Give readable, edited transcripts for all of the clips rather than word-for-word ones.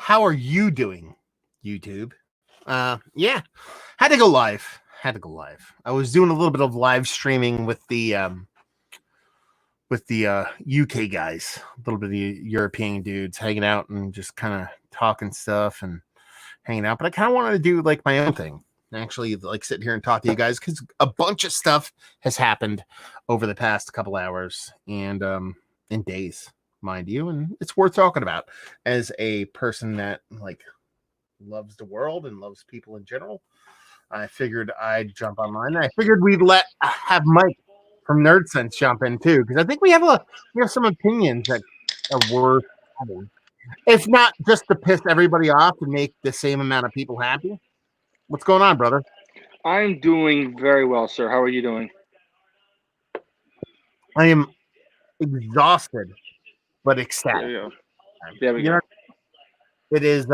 How are you doing, YouTube? Yeah, had to go live. I was doing a little bit of live streaming with the UK guys, a little bit of the European dudes hanging out and just kind of talking stuff and hanging out. But I kind of wanted to do like my own thing, actually, like sit here and talk to you guys because a bunch of stuff has happened over the past couple hours and in days, mind you, and it's worth talking about as a person that like loves the world and loves people in general. I figured I'd jump online. I figured we'd have Mike from Nerd Sense jump in too, because I think we have some opinions that are worth having, if not just to piss everybody off and make the same amount of people happy. What's going on, brother? I'm doing very well, sir. How are you doing? I am exhausted, but ecstatic. There we go. It is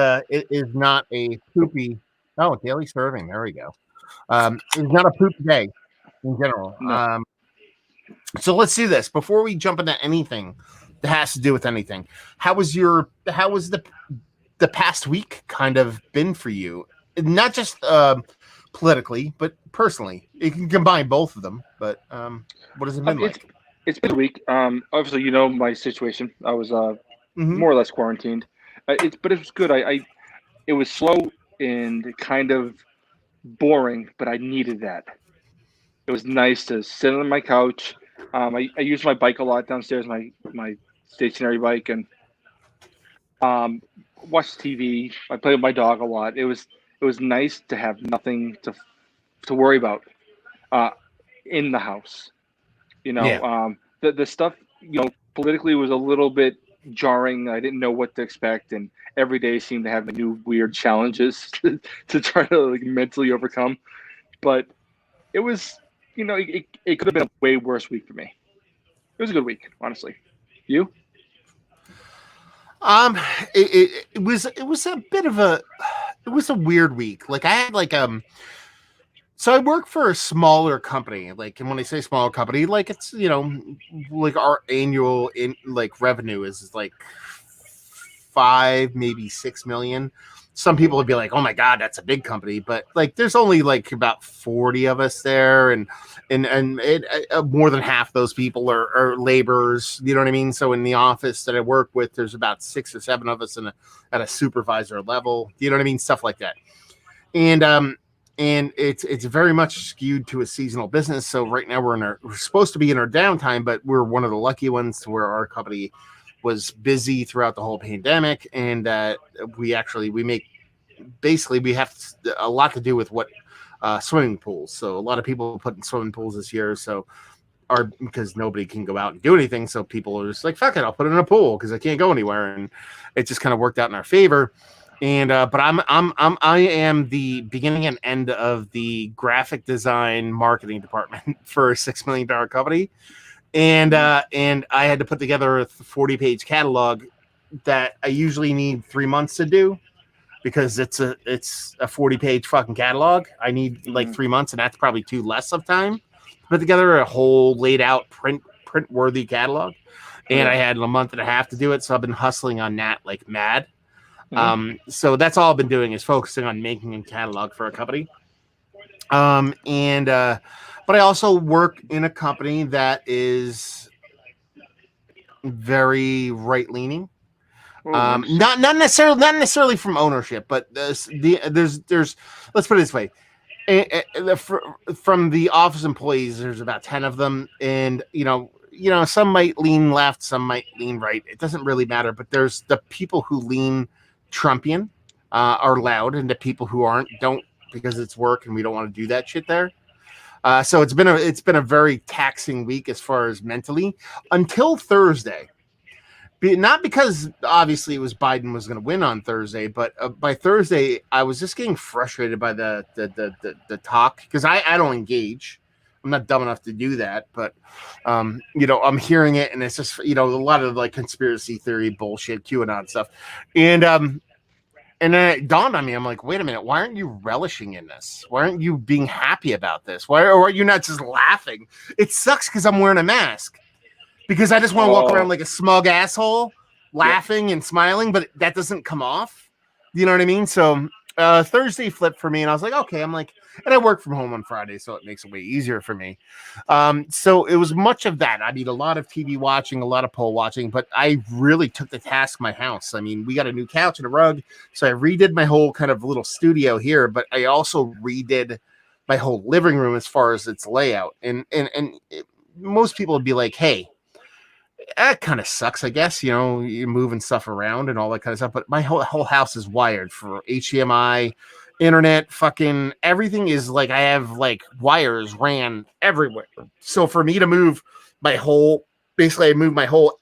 not a poopy. Oh, daily serving. There we go. It's not a poop day in general. No. So let's do this before we jump into anything that has to do with anything. How was the past week kind of been for you? Not just politically, but personally. You can combine both of them. But what has it been like? It's been a week. Obviously, you know my situation. I was more or less quarantined. But it was good. It was slow and kind of boring, but I needed that. It was nice to sit on my couch. I use my bike a lot downstairs, my stationary bike, and watch TV. I play with my dog a lot. It was nice to have nothing to worry about in the house. You know, Yeah. The stuff, politically was a little bit jarring. I didn't know what to expect, and every day seemed to have new weird challenges to try to like mentally overcome. But it was, it could have been a way worse week for me. It was a good week, honestly. You? It was a bit of a weird week. Like I had so I work for a smaller company. Like, and when I say smaller company, like it's like our annual revenue is like 5, maybe 6 million. Some people would be like, "Oh my god, that's a big company," but like, there's only like about 40 of us there, and more than half those people are laborers. You know what I mean? So in the office that I work with, there's about 6 or 7 of us at a supervisor level. You know what I mean? Stuff like that, and it's very much skewed to a seasonal business. So right now we're supposed to be in our downtime, but we're one of the lucky ones to where our company was busy throughout the whole pandemic, and we have a lot to do with what swimming pools. So a lot of people put in swimming pools this year, because nobody can go out and do anything. So people are just like, fuck it, I'll put it in a pool because I can't go anywhere, and it just kind of worked out in our favor. And but I am the beginning and end of the graphic design marketing department for a $6 million company. And I had to put together a 40-page catalog that I usually need 3 months to do because it's a 40-page fucking catalog. I need like 3 months, and that's probably too less of time to put together a whole laid out print worthy catalog. And I had a month and a half to do it, so I've been hustling on that like mad. So that's all I've been doing is focusing on making a catalog for a company. But I also work in a company that is very right leaning. Not necessarily from ownership, but there's let's put it this way. From the office employees, there's about 10 of them, and some might lean left, some might lean right. It doesn't really matter. But there's the people who lean Trumpian are loud, and the people who aren't don't, because it's work and we don't want to do that shit there. So it's been a very taxing week as far as mentally until Thursday. Not because obviously it was Biden was going to win on Thursday, but by Thursday I was just getting frustrated by the talk because I don't engage. I'm not dumb enough to do that, but I'm hearing it, and it's just a lot of like conspiracy theory bullshit, QAnon stuff, and then it dawned on me. I'm like, wait a minute, why aren't you relishing in this? Why aren't you being happy about this? Why are you not just laughing? It sucks because I'm wearing a mask. Because I just want to walk around like a smug asshole, laughing and smiling, but that doesn't come off. You know what I mean? So Thursday flipped for me, and I was like, okay. I'm like, and I work from home on Friday, so it makes it way easier for me. So it was much of that. I mean, a lot of TV watching, a lot of poll watching, but I really took the task my house. I mean, we got a new couch and a rug, so I redid my whole kind of little studio here, but I also redid my whole living room as far as its layout. Most people would be like, hey, that kind of sucks, I guess. You know, you're moving stuff around and all that kind of stuff. But my whole house is wired for HDMI, internet, fucking everything is like I have like wires ran everywhere. So for me to move my whole, basically, I moved my whole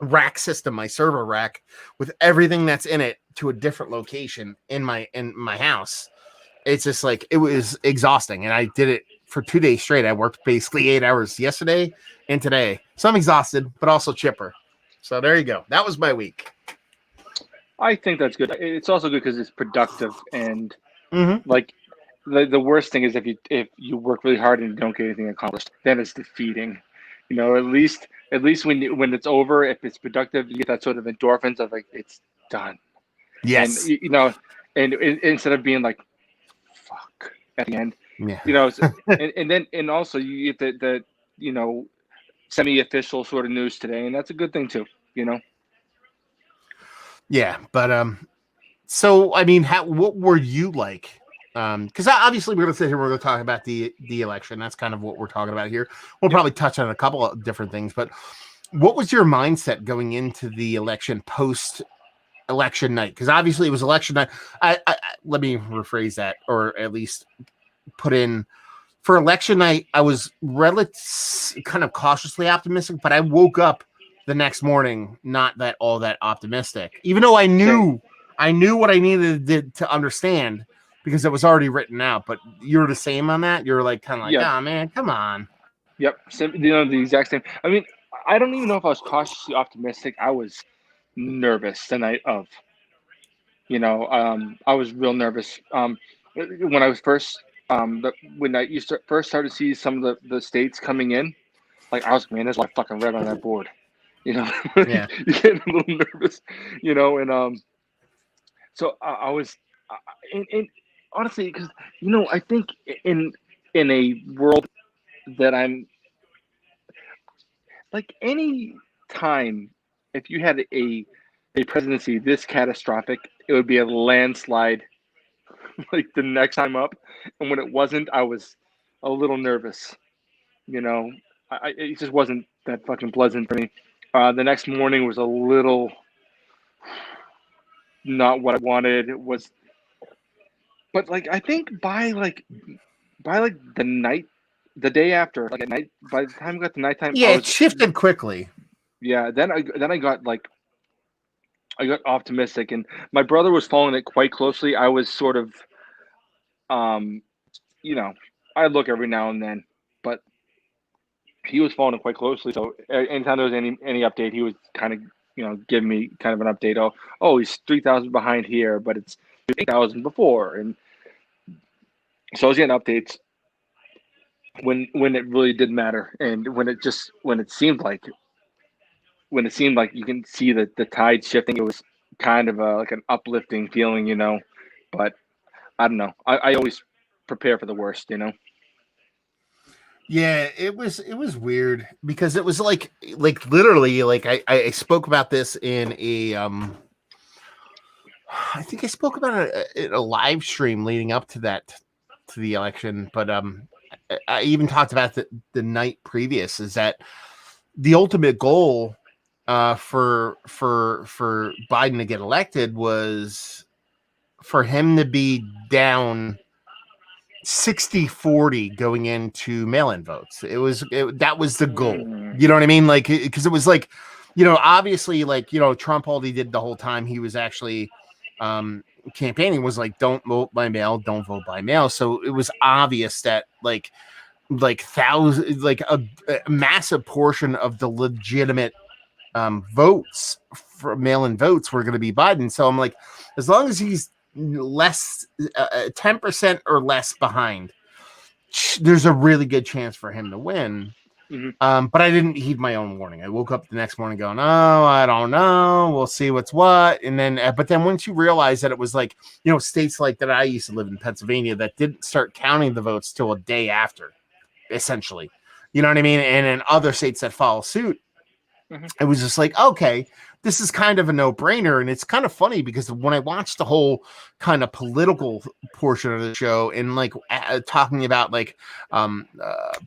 rack system, my server rack, with everything that's in it to a different location in my house. It's just like it was exhausting, and I did it for 2 days straight. I worked basically 8 hours yesterday and today, so I'm exhausted, but also chipper. So there you go. That was my week. I think that's good. It's also good because it's productive, and Mm-hmm. like the worst thing is if you work really hard and you don't get anything accomplished, then it's defeating. You know, at least when it's over, if it's productive, you get that sort of endorphins of like it's done. And Yes. you know, and instead of being like fuck at the end, Yeah. you know, and also you get the you know semi-official sort of news today, and that's a good thing too. You know. Yeah, but so I mean, what were you like? Because obviously we're gonna sit here, we're gonna talk about the election. That's kind of what we're talking about here. We'll Yep. probably touch on a couple of different things, but what was your mindset going into the election post election night? Because obviously it was election night. Let me rephrase that, or at least put in for election night. I was kind of cautiously optimistic, but I woke up the next morning not that all that optimistic, even though I knew what I needed to understand because it was already written out. But you're the same on that. You're like kind of like, Yep. oh man, come on. Yep. You know, the exact same. I mean, I don't even know if I was cautiously optimistic. I was nervous the night of. You know, I was real nervous. When I was first, when I used to first started to see some of the states coming in, like I was, man, there's a lot of fucking red on that board. You know, Yeah. you get a little nervous. You know, and so I was, and honestly, because you know, I think in a world that I'm like any time, if you had a presidency this catastrophic, it would be a landslide like the next time up. And when it wasn't, I was a little nervous. You know, it just wasn't that fucking pleasant for me. The next morning was a little not what I wanted. It was, but like I think by the night, the day after, like at night, by the time I got to nighttime, Yeah, it shifted quickly. yeah. Then I got like I got optimistic, and my brother was following it quite closely. I was sort of, um, you know, I look every now and then, but he was following it quite closely. So anytime there was any update, he was kind of giving me kind of an update. Oh, he's 3,000 behind here, but it's 8,000 before, and so I was getting updates when it really did matter, and when it seemed like you can see the tide shifting. It was kind of like an uplifting feeling, but I don't know. I always prepare for the worst, Yeah, it was weird because it was like literally like I spoke about this in a I think I spoke about it in a live stream leading up to the election, but I even talked about the night previous is that the ultimate goal for Biden to get elected was for him to be down 60-40 going into mail-in votes. That was the goal. You know what I mean? Like, because it was like, obviously, like, Trump, all he did the whole time he was actually campaigning was like, don't vote by mail, don't vote by mail. So it was obvious that like thousands, like a massive portion of the legitimate votes for mail-in votes were going to be Biden. So I'm like, as long as he's less 10% or less behind, there's a really good chance for him to win. But I didn't heed my own warning. I woke up the next morning going, "Oh, I don't know. We'll see what's what." And then, but then once you realize that it was like, states like that I used to live in, Pennsylvania, that didn't start counting the votes till a day after, essentially. You know what I mean? And in other states that follow suit, it was just like, okay, this is kind of a no-brainer. And it's kind of funny because when I watched the whole kind of political portion of the show and like talking about like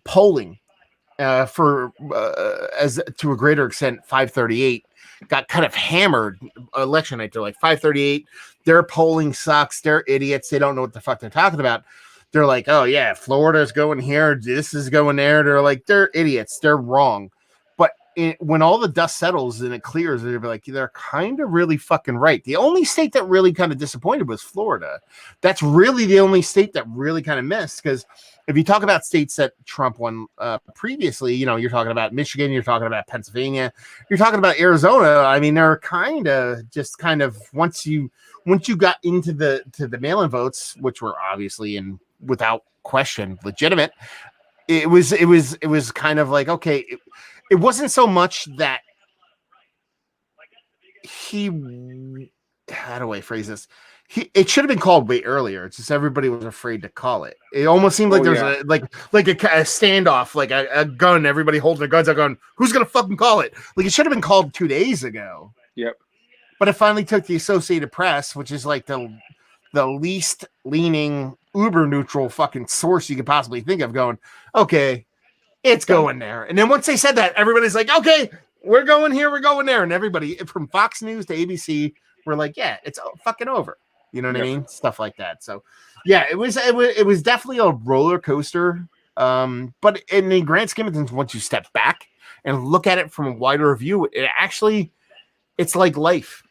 polling for as to a greater extent, 538 got kind of hammered election night. They're like 538. Their polling sucks. They're idiots. They don't know what the fuck they're talking about. They're like, oh yeah, Florida's going here. This is going there. They're like, they're idiots. They're wrong. But when all the dust settles and it clears, they're like, they're kind of really fucking right. The only state that really kind of disappointed was Florida. That's really the only state that really kind of missed, because if you talk about states that Trump won previously, you're talking about Michigan, you're talking about Pennsylvania, you're talking about Arizona. I mean, they're kind of once you got into the mail-in votes, which were obviously and without question legitimate, it was kind of like, okay, it wasn't so much that how do I phrase this? It should have been called way earlier. It's just everybody was afraid to call it. It almost seemed like there's a standoff, like a gun. Everybody holding their guns out, going, "Who's gonna fucking call it?" Like it should have been called 2 days ago. Yep. But it finally took the Associated Press, which is like the least leaning, uber neutral fucking source you could possibly think of, going, "Okay, it's going there." And then once they said that, everybody's like, "Okay, we're going here, we're going there," and everybody from Fox News to ABC were like, "Yeah, it's fucking over." You know what I mean? Stuff like that. So, yeah, it was definitely a roller coaster. But in the grand scheme of things, once you step back and look at it from a wider view, it's like life.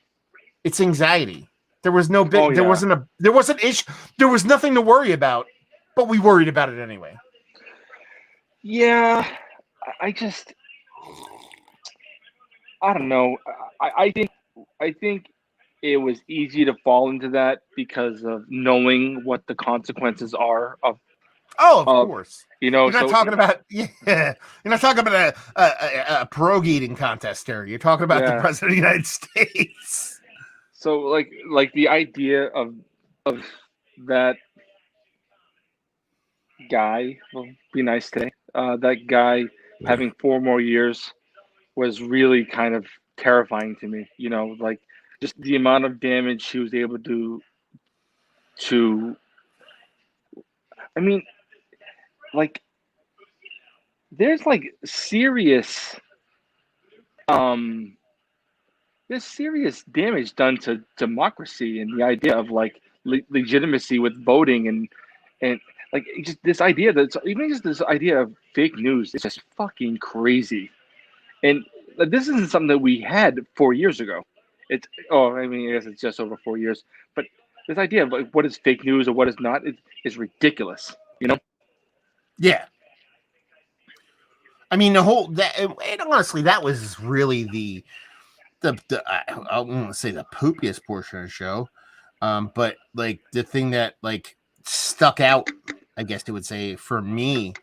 It's anxiety. There was no big. There wasn't issue. There was nothing to worry about, but we worried about it anyway. Yeah, I don't know. I think it was easy to fall into that because of knowing what the consequences are of. Of course. You're not talking about You're not talking about a pierogi eating contest here. You're talking about the president of the United States. So like the idea of that guy, well, be nice today. That guy having 4 more years was really kind of terrifying to me. Like just the amount of damage he was able to. I mean, like there's like serious damage done to democracy and the idea of like legitimacy with voting and like just this idea that even just this idea of fake news is just fucking crazy. And this isn't something that we had 4 years ago. I guess it's just over 4 years, but this idea of like what is fake news or what is not is ridiculous. Yeah. I mean, the whole that, and honestly, that was really the I want to say the poopiest portion of the show, but like the thing that like stuck out, I guess you would say, for me,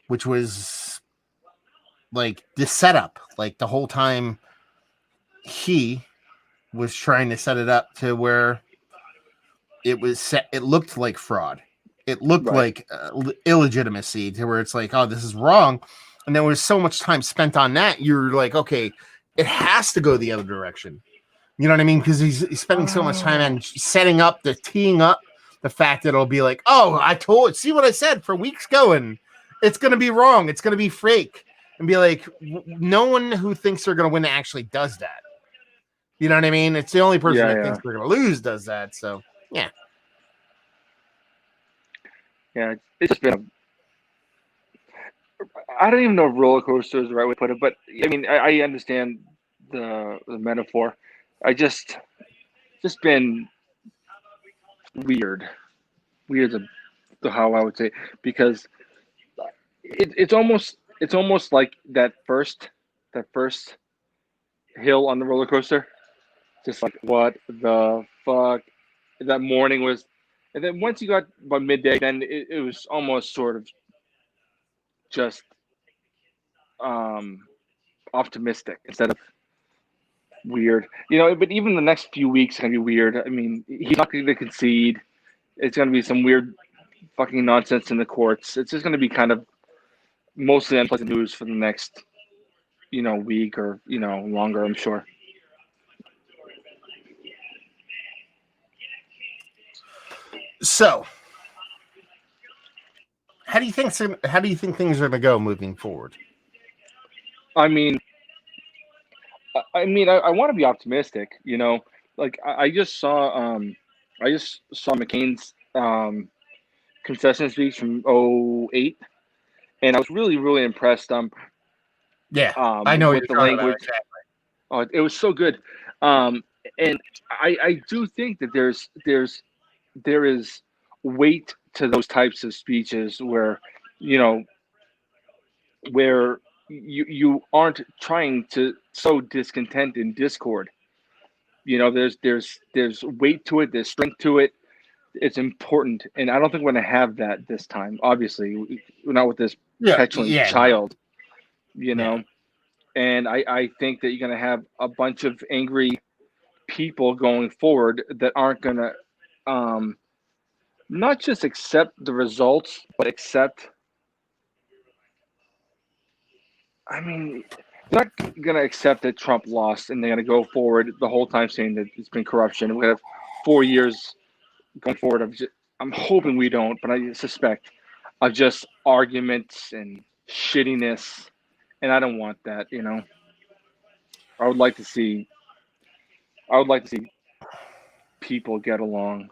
which was like the setup, like the whole time he was trying to set it up to where it was set, it looked like fraud. It looked like illegitimacy, to where it's like, oh, this is wrong. And there was so much time spent on that. You're like, okay, it has to go the other direction. You know what I mean? Because he's spending so much time on teeing up the fact that it'll be like, oh, see what I said for weeks going. It's going to be wrong. It's going to be fake. And be like, no one who thinks they're going to win actually does that. You know what I mean? It's the only person that thinks they're going to lose does that. So, yeah. Yeah, it's just been I don't even know if roller coaster is the right way to put it, but I mean, I understand the metaphor. I just been weird to how I would say, because it's almost like that first hill on the roller coaster, just like what the fuck that morning was, and then once you got by midday, then it was almost sort of just optimistic instead of weird. You know, but even the next few weeks are gonna be weird. I mean, he's not going to concede. It's gonna be some weird fucking nonsense in the courts. It's just gonna be kind of mostly unpleasant news for the next, week or longer. I'm sure. So, how do you think things are going to go moving forward? I mean, I want to be optimistic. Like I just saw McCain's concession speech from '08, and I was really really impressed. Yeah, I know with the language. Exactly. Oh, it was so good. And I do think that there is weight to those types of speeches where where you aren't trying to sow discontent and discord. There's weight to it, there's strength to it. It's important, and I don't think we're going to have that this time. Obviously, we're not with this petulant child. No. And I think that you're going to have a bunch of angry people going forward that aren't going to not just accept the results, but accept. I mean, they're not going to accept that Trump lost, and they're going to go forward the whole time saying that it's been corruption. We have 4 years going forward. I'm hoping we don't, but I suspect of just arguments and shittiness, and I don't want that. I would like to see people get along.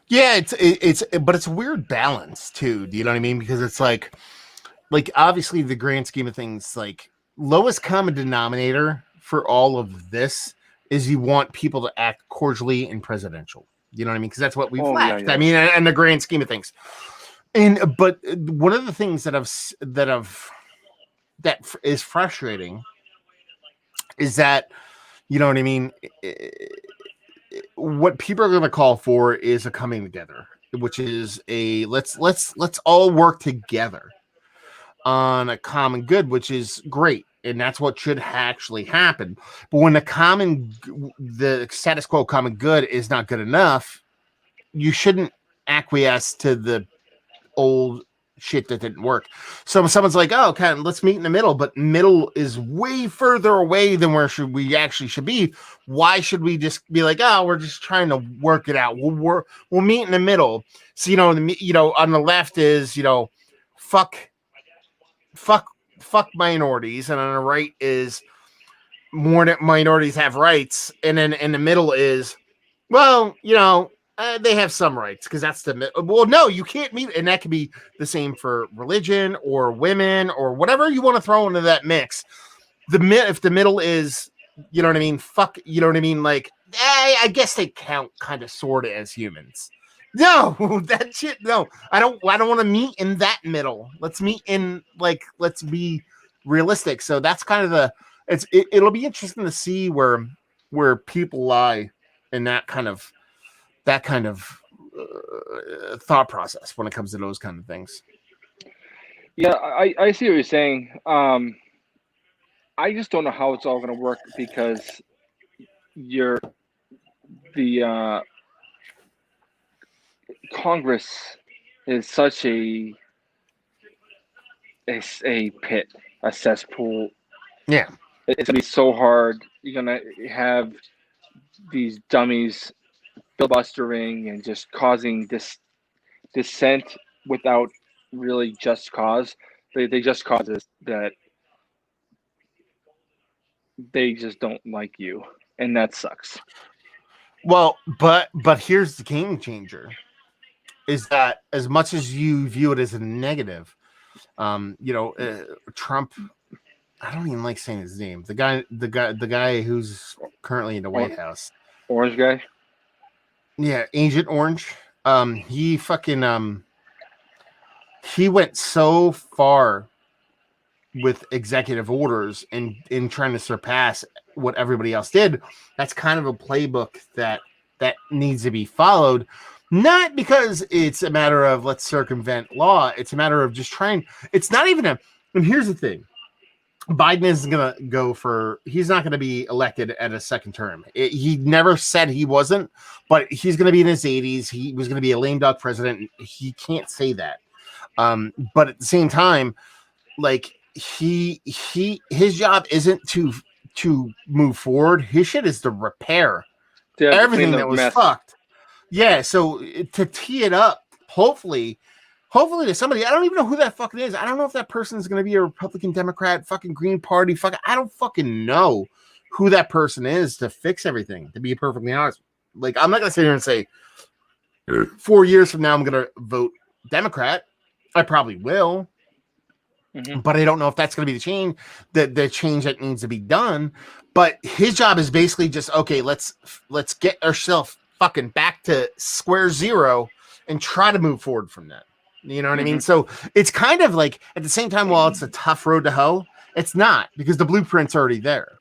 Yeah, but it's a weird balance too. Do you know what I mean? Because it's like obviously the grand scheme of things, like lowest common denominator for all of this is you want people to act cordially and presidential. You know what I mean? Because that's what we've lacked. Yeah. I mean, in the grand scheme of things. But one of the things that is frustrating is that, you know what I mean, what people are going to call for is a coming together, which is a let's all work together on a common good, which is great, and that's what should actually happen. But when the status quo common good is not good enough, you shouldn't acquiesce to the old shit that didn't work. So someone's like, oh, okay, let's meet in the middle, but middle is way further away than where we actually should be. Why should we just be like, oh, we're just trying to work it out? We'll meet in the middle. So, on the left is, fuck minorities, and on the right is more minorities have rights, and then in the middle is, well, they have some rights, because that's no, you can't meet, and that could be the same for religion or women or whatever you want to throw into that mix. If the middle is, you know what I mean, like, I guess they count kind of sort of as humans. No, that shit. No, I don't want to meet in that middle. Let's meet in, like, let's be realistic. So that's kind of it'll be interesting to see where people lie in that kind of thought process when it comes to those kind of things. Yeah, I see what you're saying. I just don't know how it's all going to work, because the Congress is such a pit, a cesspool. Yeah, it's gonna be so hard. You're gonna have these dummies filibustering and just causing dissent without really just cause. They just causes that they just don't like you, and that sucks. Well, but here's the game changer: is that as much as you view it as a negative, Trump. I don't even like saying his name. The guy who's currently in the White House. Orange guy. Yeah, Agent Orange. He fucking he went so far with executive orders and in trying to surpass what everybody else did. That's kind of a playbook that needs to be followed. Not because it's a matter of let's circumvent law. It's a matter of just trying. It's not even And here's the thing. Biden isn't going to go for, he's not going to be elected at a second term. He never said he wasn't, but he's going to be in his 80s. He was going to be a lame duck president. He can't say that. But at the same time, like his job isn't to move forward. His shit is to repair everything that was fucked. Yeah. So to tee it up, hopefully to somebody, I don't even know who that fucking is. I don't know if that person is going to be a Republican, Democrat, fucking Green Party. I don't fucking know who that person is to fix everything, to be perfectly honest. Like, I'm not going to sit here and say 4 years from now, I'm going to vote Democrat. I probably will. Mm-hmm. But I don't know if that's going to be the change that needs to be done. But his job is basically just, okay, let's get ourselves fucking back to square zero and try to move forward from that. You know what I mean? So it's kind of like, at the same time, while it's a tough road to hoe, it's not, because the blueprint's already there.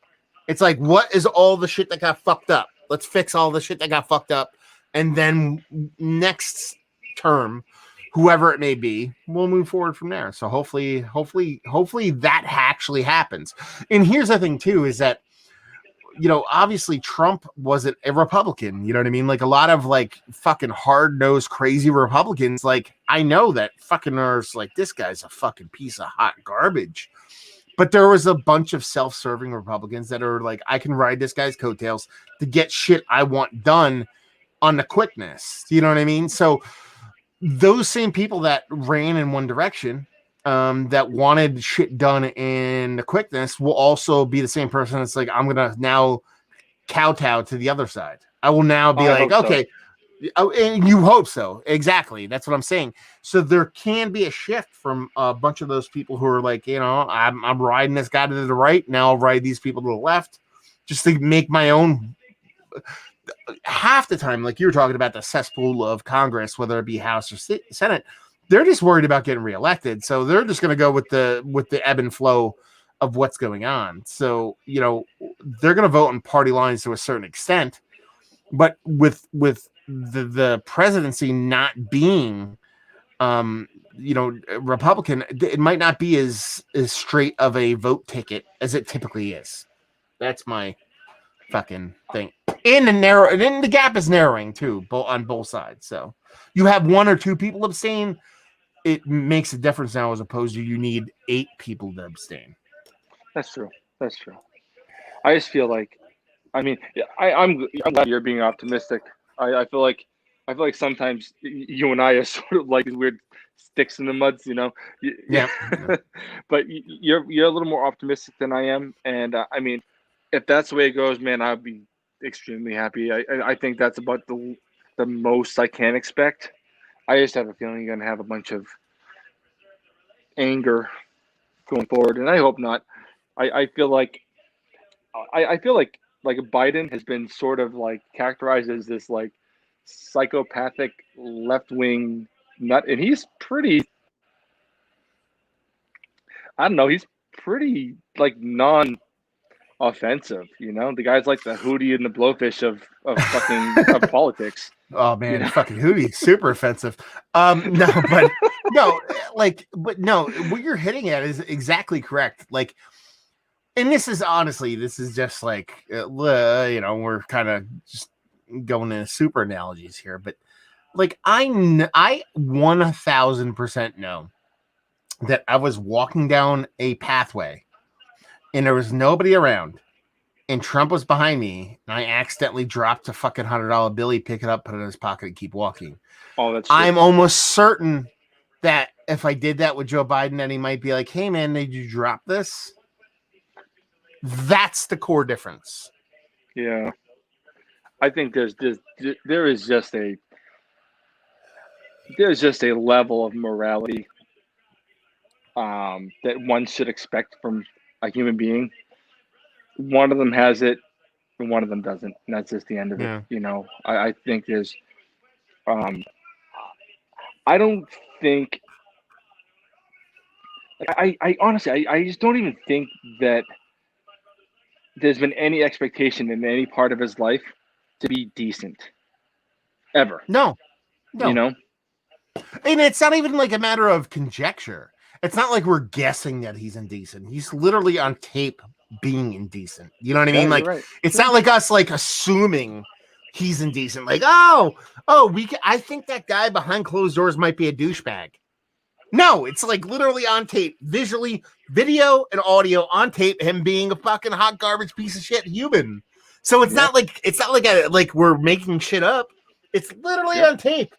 It's like, what is all the shit that got fucked up? Let's fix all the shit that got fucked up. And then next term, whoever it may be, we'll move forward from there. So hopefully that actually happens. And here's the thing too, is that, you know, obviously Trump wasn't a Republican, you know what I mean? Like, a lot of like fucking hard-nosed crazy Republicans, like, I know that fucking are like, this guy's a fucking piece of hot garbage. But there was a bunch of self-serving Republicans that are like, I can ride this guy's coattails to get shit I want done on the quickness. You know what I mean? So those same people that ran in one direction, that wanted shit done in the quickness, will also be the same person that's like, I'm gonna now kowtow to the other side. I will now be like, okay, so. And you hope so. Exactly. That's what I'm saying. So there can be a shift from a bunch of those people who are like, you know, I'm riding this guy to the right. Now I'll ride these people to the left, just to make my own. Half the time, like you were talking about the cesspool of Congress, whether it be House or Senate, they're just worried about getting reelected. So they're just going to go with the ebb and flow of what's going on. So, you know, they're going to vote on party lines to a certain extent, but with the presidency not being, you know, Republican, it might not be as straight of a vote ticket as it typically is. That's my fucking thing. And the gap is narrowing too, on both sides. So you have one or two people abstain, it makes a difference now, as opposed to you need 8 people to abstain. That's true. I just feel like, I mean, I'm glad you're being optimistic. I feel like sometimes you and I are sort of like weird sticks in the muds, you know. Yeah. But you're a little more optimistic than I am, and I mean, if that's the way it goes, man, I'll be extremely happy. I think that's about the most I can expect. I just have a feeling you're gonna have a bunch of anger going forward, and I hope not. I feel like Biden has been sort of like characterized as this like psychopathic left-wing nut, and he's pretty, I don't know, he's pretty like non-offensive, you know. The guy's like the Hootie and the Blowfish of fucking of politics. Oh man, you know? Fucking Hootie, super offensive. No, what you're hitting at is exactly correct. Like, and this is just like, you know, we're kind of just going into super analogies here, but like, I 1000% know that I was walking down a pathway and there was nobody around, and Trump was behind me, and I accidentally dropped a fucking $100 bill, pick it up, put it in his pocket, and keep walking. Oh, that's true. I'm almost certain that if I did that with Joe Biden, then he might be like, hey man, did you drop this? That's the core difference. Yeah. I think there is just a level of morality that one should expect from a human being. One of them has it, and one of them doesn't, and that's just the end of it. You know, I think there's, I don't think, I honestly, I just don't even think that there's been any expectation in any part of his life to be decent, ever. No. You know, and it's not even like a matter of conjecture. It's not like we're guessing that he's indecent. He's literally on tape being indecent. You know what I Yeah, mean? you're Like, right. it's not like us like assuming he's indecent. Like, oh, I think that guy behind closed doors might be a douchebag. No, it's like literally on tape, visually, video and audio on tape, him being a fucking hot garbage piece of shit human. So it's not like like we're making shit up. It's literally on tape.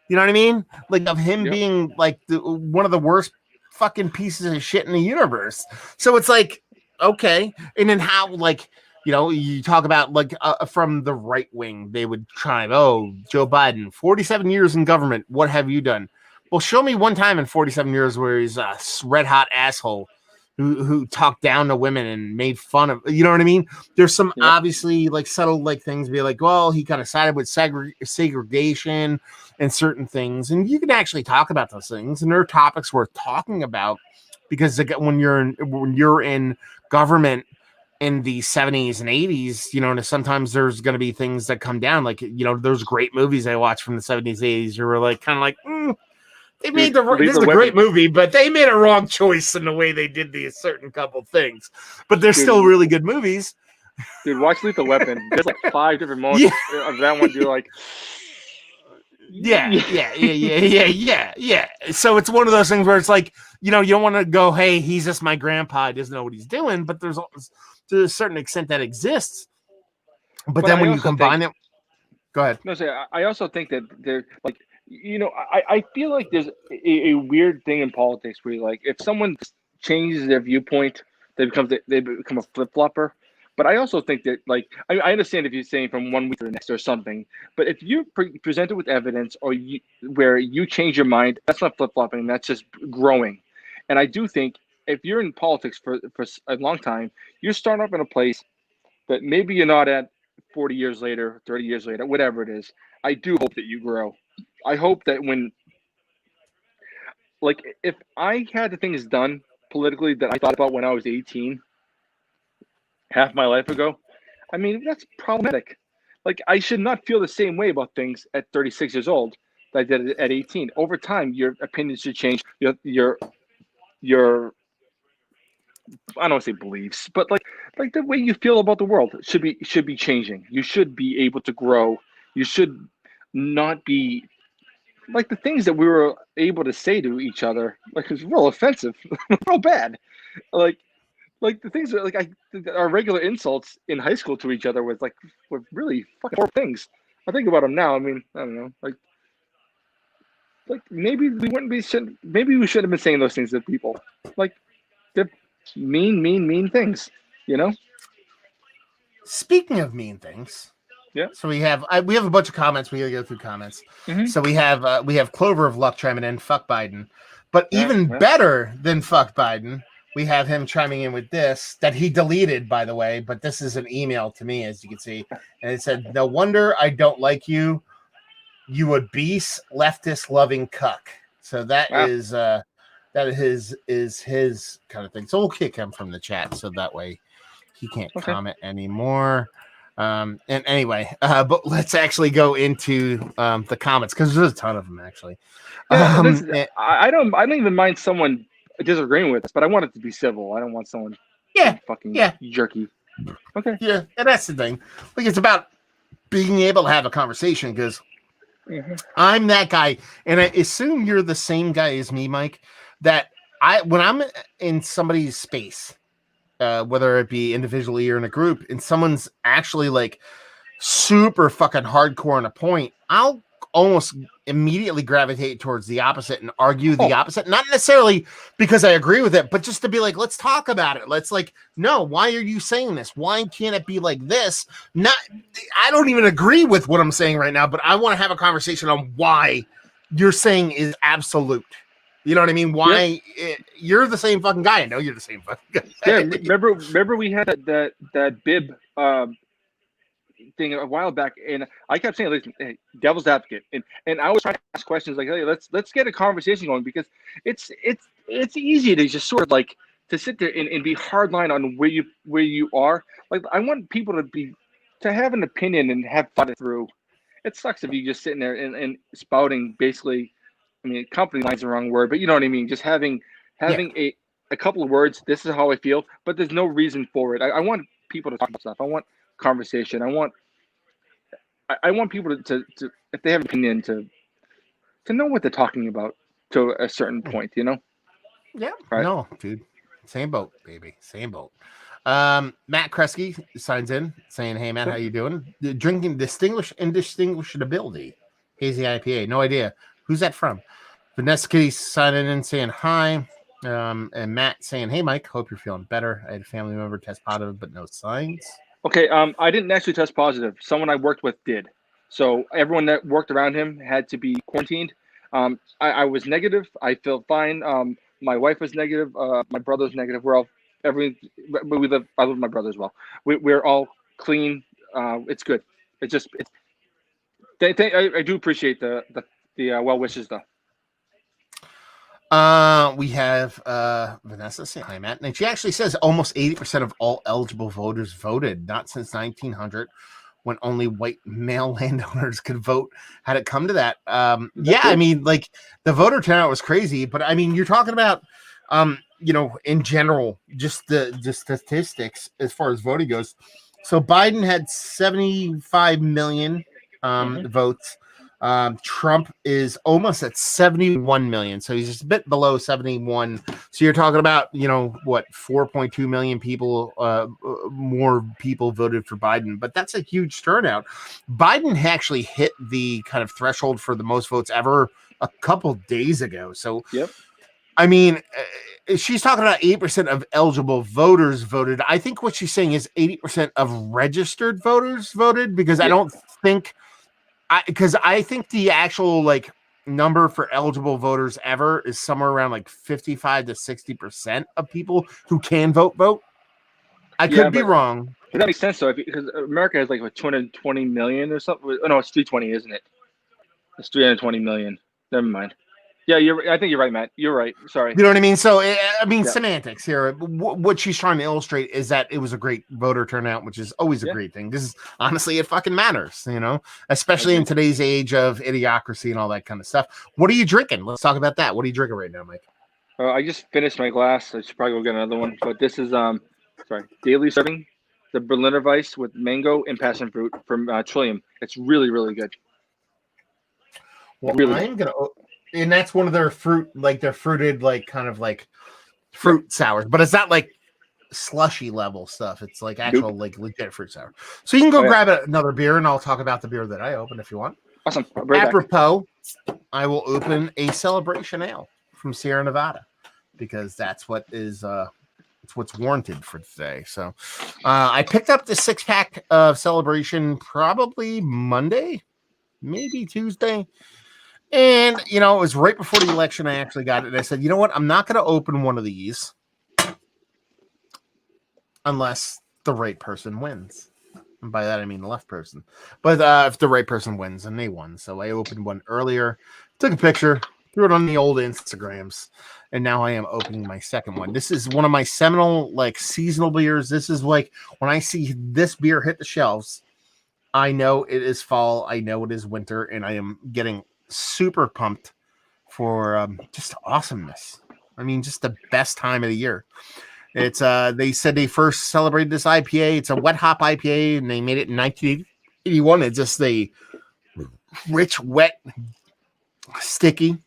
You know what I mean? Like of him being like one of the worst fucking pieces of shit in the universe. So it's like, okay. And then how, like, you know, you talk about like from the right wing, they would try, oh, Joe Biden, 47 years in government. What have you done? Well, show me one time in 47 years where he's a red hot asshole who talked down to women and made fun of, you know what I mean? There's some obviously like subtle like things be like, well, he kind of sided with segregation and certain things, and you can actually talk about those things, and there are topics worth talking about because when you're in government in the 70s and 80s, you know, and sometimes there's going to be things that come down, like, you know, there's great movies I watched from the 70s, 80s, you were like kind of like, they made this is a great movie, but they made a wrong choice in the way they did these certain couple things. But they're still really good movies. Dude, watch Lethal Weapon. There's like 5 different moments of that one. You're like, yeah. So it's one of those things where it's like, you know, you don't want to go, hey, he's just my grandpa, he doesn't know what he's doing. But there's to a certain extent that exists. But then when you combine it, go ahead. No, I also think that they're like, you know, I feel like there's a weird thing in politics where like if someone changes their viewpoint, they become a flip flopper. But I also think that like I understand if you're saying from one week to the next or something, but if you presented with evidence or where you change your mind, that's not flip flopping. That's just growing. And I do think if you're in politics for a long time, you're starting up in a place that maybe you're not at 40 years later, 30 years later, whatever it is. I do hope that you grow. I hope that if I had the things done politically that I thought about when I was 18, half my life ago, I mean, that's problematic. Like, I should not feel the same way about things at 36 years old that I did at 18. Over time, your opinions should change. Your I don't want to say beliefs, but like the way you feel about the world should be changing. You should be able to grow. You should not be like the things that we were able to say to each other, like it's real offensive, real bad. Like the things that our regular insults in high school to each other were really fucking horrible things. I think about them now. I mean, I don't know, like maybe we should have been saying those things to people. Like they're mean things, you know. Speaking of mean things, so we have a bunch of comments. We gotta go through comments. Mm-hmm. So we have Clover of Luck chiming in, fuck Biden. But even better than fuck Biden, we have him chiming in with this that he deleted, by the way. But this is an email to me, as you can see, and it said, "No wonder I don't like you. You a beast, leftist loving cuck." So that is his kind of thing. So we'll kick him from the chat, so that way he can't comment anymore. And anyway, but let's actually go into the comments because there's a ton of them actually. I don't even mind someone disagreeing with us, but I want it to be civil. I don't want someone fucking jerky. Okay. Yeah, and that's the thing. Like it's about being able to have a conversation because I'm that guy, and I assume you're the same guy as me, Mike. That when I'm in somebody's space, whether it be individually or in a group, and someone's actually like super fucking hardcore on a point, I'll almost immediately gravitate towards the opposite and argue the opposite. Not necessarily because I agree with it, but just to be like, let's talk about it. Let's no, why are you saying this? Why can't it be like this? I don't even agree with what I'm saying right now, but I want to have a conversation on why you're saying is absolute. You know what I mean? Why you're the same fucking guy? I know you're the same fucking guy. Yeah, remember we had that bib thing a while back, and I kept saying, "Listen, hey, devil's advocate," and I was trying to ask questions like, "Hey, let's get a conversation going," because it's easy to just sort of like to sit there and be hardline on where you are. Like I want people to have an opinion and have thought it through. It sucks if you just sitting there and spouting basically. I mean, company line's the wrong word, but you know what I mean. Just having having a couple of words. This is how I feel, but there's no reason for it. I want people to talk about stuff. I want conversation. I want people to if they have an opinion to know what they're talking about to a certain point. You know. Yeah. Right. No, dude. Same boat, baby. Same boat. Matt Kresge signs in saying, "Hey, Matt, how you doing? Drinking indistinguishability hazy IPA. No idea who's that from." Vanessa Kitty signing in saying hi. And Matt saying, "Hey, Mike, hope you're feeling better. I had a family member test positive, but no signs." Okay. I didn't actually test positive. Someone I worked with did. So everyone that worked around him had to be quarantined. I was negative. I felt fine. My wife was negative. My brother's negative. We're all we live. I live with my brother as well. We're all clean. It's good. It's just. I do appreciate the well wishes though. We have Vanessa saying hi, Matt, and she actually says almost 80% of all eligible voters voted. Not since 1900. When only white male landowners could vote. Had it come to that, yeah, I mean, like the voter turnout was crazy, but I mean, you're talking about, in general, just the statistics as far as voting goes. So Biden had 75 million votes. Trump is almost at 71 million, so he's just a bit below 71. So you're talking about 4.2 million people more people voted for Biden, but that's a huge turnout. Biden actually hit the kind of threshold for the most votes ever a couple days ago. So yep. I mean, she's talking about 8% of eligible voters voted. I think what she's saying is 80% of registered voters voted, because I don't think I think the actual number for eligible voters ever is somewhere around 55 to 60% of people who can vote. I could be wrong. But that makes sense though, because America has 220 million or something. Oh no, it's 320, isn't it? It's 320 million. Never mind. Yeah, I think you're right, Matt. You're right. Sorry. You know what I mean? So, semantics here. What she's trying to illustrate is that it was a great voter turnout, which is always a great thing. This is honestly, it fucking matters, especially in today's age of idiocracy and all that kind of stuff. What are you drinking? Let's talk about that. What are you drinking right now, Mike? I just finished my glass. I should probably go get another one. But this is daily serving, the Berliner Weiss with mango and passion fruit from Trillium. It's really, really good. Well, really I'm gonna. And that's one of their fruit, their fruited, kind of fruit sours, but it's not slushy level stuff. It's actual, legit fruit sour. So you can go grab another beer, and I'll talk about the beer that I opened if you want. Awesome. Apropos, I will open a Celebration Ale from Sierra Nevada, because that's what is it's what's warranted for today. So I picked up the 6-pack of Celebration probably Monday, maybe Tuesday. And, it was right before the election I actually got it. And I said, you know what? I'm not going to open one of these unless the right person wins. And by that, I mean the left person. But if the right person wins, and they won. So I opened one earlier, took a picture, threw it on the old Instagrams. And now I am opening my second one. This is one of my seminal, seasonal beers. This is when I see this beer hit the shelves, I know it is fall. I know it is winter. And I am getting super pumped for just awesomeness. I mean, just the best time of the year. It's they said they first celebrated this IPA. It's a wet hop IPA, and they made it in 1981. It's just a rich, wet, sticky,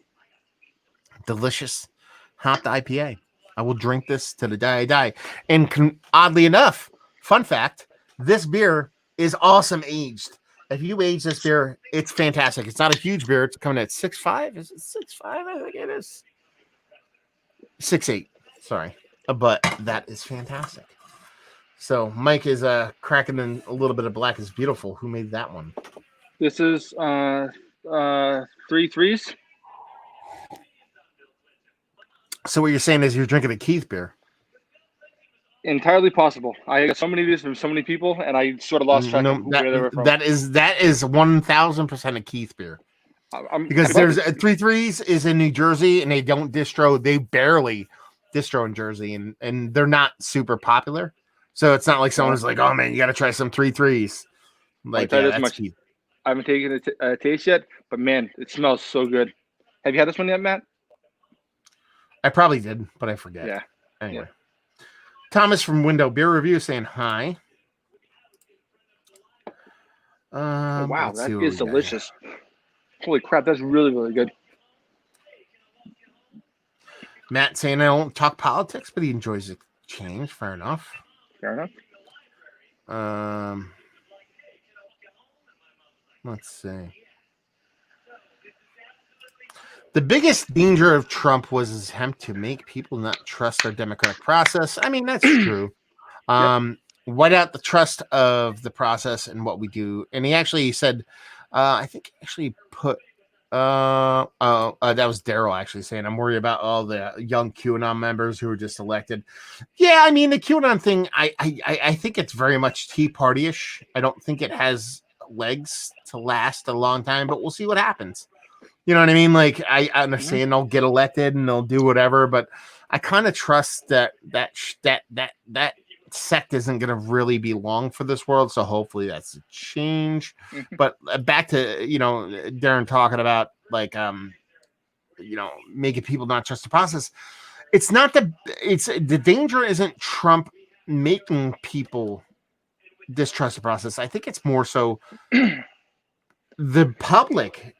delicious hopped IPA. I will drink this to the day I die. And oddly enough, fun fact, this beer is awesome aged. If you age this beer, it's fantastic. It's not a huge beer. It's coming at 6.5. Is it 6.5? I think it is 6.8. Sorry, but that is fantastic. So Mike is cracking in a little bit of Black is Beautiful. Who made that one? This is 3 threes. So what you're saying is you're drinking a Keith beer? Entirely possible. I got so many of these from so many people, and I sort of lost track of where they were from. That is 1,000% a Keith beer. Because there's 3 threes is in New Jersey, and they don't distro. They barely distro in Jersey, and they're not super popular. So it's not like someone's like, "Oh man, you got to try some 3 threes." Keith. I haven't taken a taste yet, but man, it smells so good. Have you had this one yet, Matt? I probably did, but I forget. Yeah. Anyway. Yeah. Thomas from Window Beer Review saying hi. Oh, wow, that is delicious. Holy crap, that's really, really good. Matt saying I don't talk politics, but he enjoys the change. Fair enough. Let's see. The biggest danger of Trump was his attempt to make people not trust our democratic process. I mean, that's true. White out the trust of the process and what we do. And he actually said, I think he actually put, that was Daryl actually saying, I'm worried about all the young QAnon members who were just elected. Yeah, I mean, the QAnon thing, I think it's very much Tea Party-ish. I don't think it has legs to last a long time, but we'll see what happens. You know what I mean? Like, I understand they'll get elected and they'll do whatever, but I kind of trust that sect isn't going to really be long for this world. So hopefully that's a change. But back to, Darren talking about like, making people not trust the process. It's the danger isn't Trump making people distrust the process. I think it's more so the public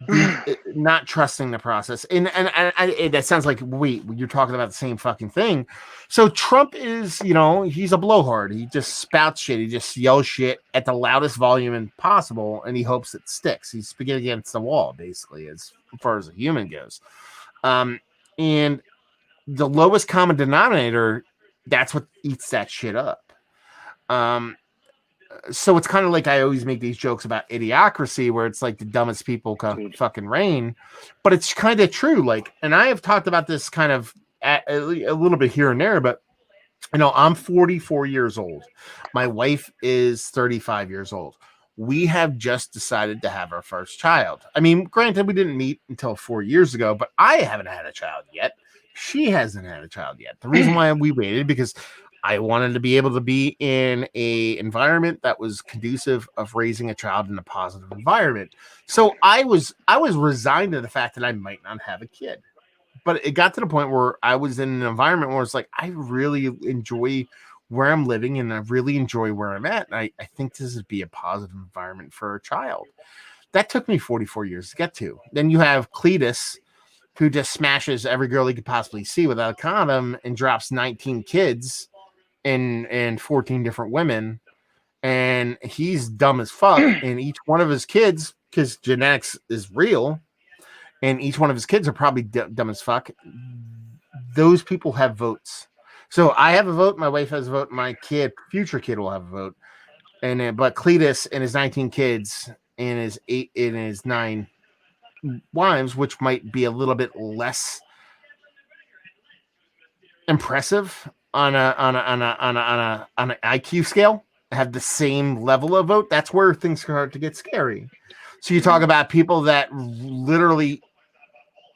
not trusting the process. And that sounds like, wait, you're talking about the same fucking thing. So Trump is, he's a blowhard. He just spouts shit. He just yells shit at the loudest volume possible, and he hopes it sticks. He's spaghetti against the wall, basically, as far as a human goes. And the lowest common denominator, that's what eats that shit up. So it's kind of like I always make these jokes about idiocracy, where it's like the dumbest people fucking reign, but it's kind of true. Like, and I have talked about this kind of a little bit here and there, but I'm 44 years old. My wife is 35 years old. We have just decided to have our first child. I mean, granted, we didn't meet until 4 years ago, but I haven't had a child yet. She hasn't had a child yet. The reason why we waited, because I wanted to be able to be in a environment that was conducive of raising a child in a positive environment. So I was resigned to the fact that I might not have a kid. But it got to the point where I was in an environment where it's like, I really enjoy where I'm living and I really enjoy where I'm at. And I think this would be a positive environment for a child. That took me 44 years to get to. Then you have Cletus, who just smashes every girl he could possibly see without a condom and drops 19 kids and 14 different women, and he's dumb as fuck. And each one of his kids, because genetics is real, and each one of his kids are probably dumb as fuck. Those people have votes. So I have a vote, my wife has a vote, my future kid will have a vote. And but Cletus and his 19 kids and his 9 wives, which might be a little bit less impressive on an IQ scale, have the same level of vote. That's where things start to get scary. So you talk about people that literally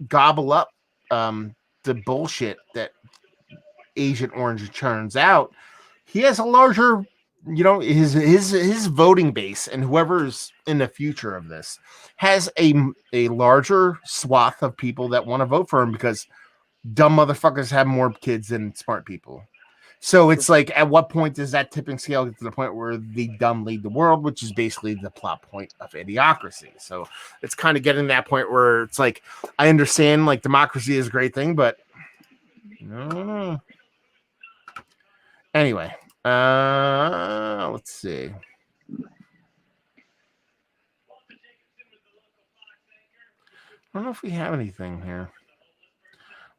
gobble up the bullshit that Agent Orange turns out. He has a larger, his voting base, and whoever's in the future of this has a larger swath of people that want to vote for him, because dumb motherfuckers have more kids than smart people. So it's like, at what point does that tipping scale get to the point where the dumb lead the world, which is basically the plot point of Idiocracy? So it's kind of getting to that point where it's like, I understand like democracy is a great thing, but no. Anyway, let's see. I don't know if we have anything here.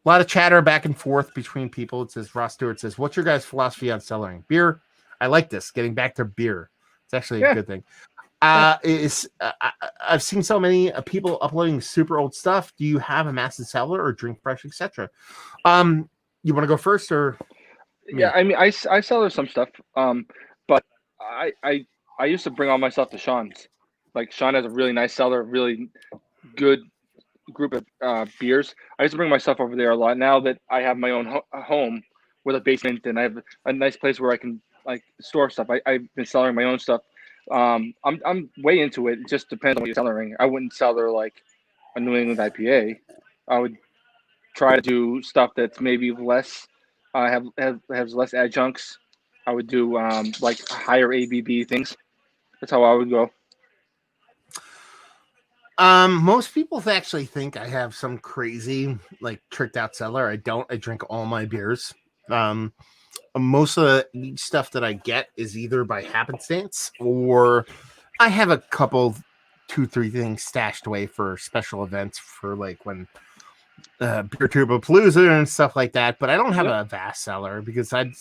A lot of chatter back and forth between people. It says, Ross Stewart says, what's your guys' philosophy on cellaring? Beer. I like this. Getting back to beer. It's actually a good thing. I've seen so many people uploading super old stuff. Do you have a massive cellar or drink fresh, etc.? You want to go first or? Me? Yeah, I mean, I cellar some stuff. But I used to bring all my stuff to Sean's. Like, Sean has a really nice cellar, really good group of beers. I used to bring my stuff over there a lot. Now that I have my own home with a basement and I have a nice place where I can like store stuff, I've been cellaring my own stuff. I'm way into it. It just depends on what you're cellaring. I wouldn't cellar like a New England IPA. I would try to do stuff that's maybe less has less adjuncts. I would do like higher ABV things. That's how I would go. Most people actually think I have some crazy like tricked out cellar. I don't. I drink all my beers. Most of the stuff that I get is either by happenstance or I have a couple, 2-3 things stashed away for special events for like when Beer Palooza and stuff like that. But I don't have a vast cellar because I'm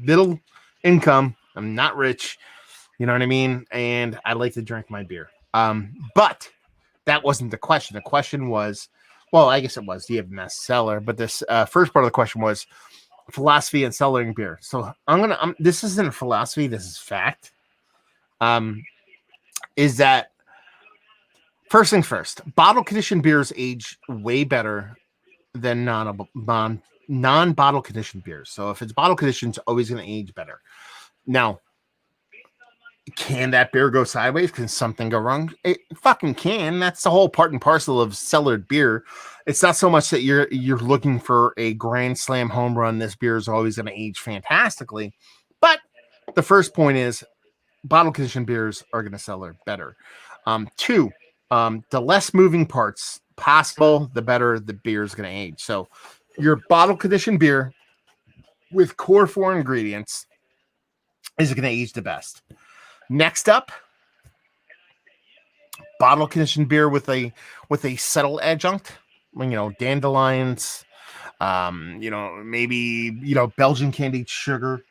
middle income. I'm not rich. You know what I mean? And I like to drink my beer. But that wasn't the question. The question was, well, I guess it was, do you have a best cellar? But this first part of the question was philosophy and cellaring beer. So this isn't philosophy. This is fact. Is that first things first, bottle conditioned beers age way better than non-bottle conditioned beers. So if it's bottle conditioned, it's always going to age better. Now, can that beer go sideways? Can something go wrong? It fucking can. That's the whole part and parcel of cellared beer. It's not so much that you're looking for a grand slam home run. This beer is always going to age fantastically. But the first point is bottle conditioned beers are going to cellar better. Two, the less moving parts possible, the better the beer is going to age. So your bottle conditioned beer with core 4 ingredients is going to age the best. Next up, bottle conditioned beer with a subtle adjunct, dandelions, maybe Belgian candied sugar,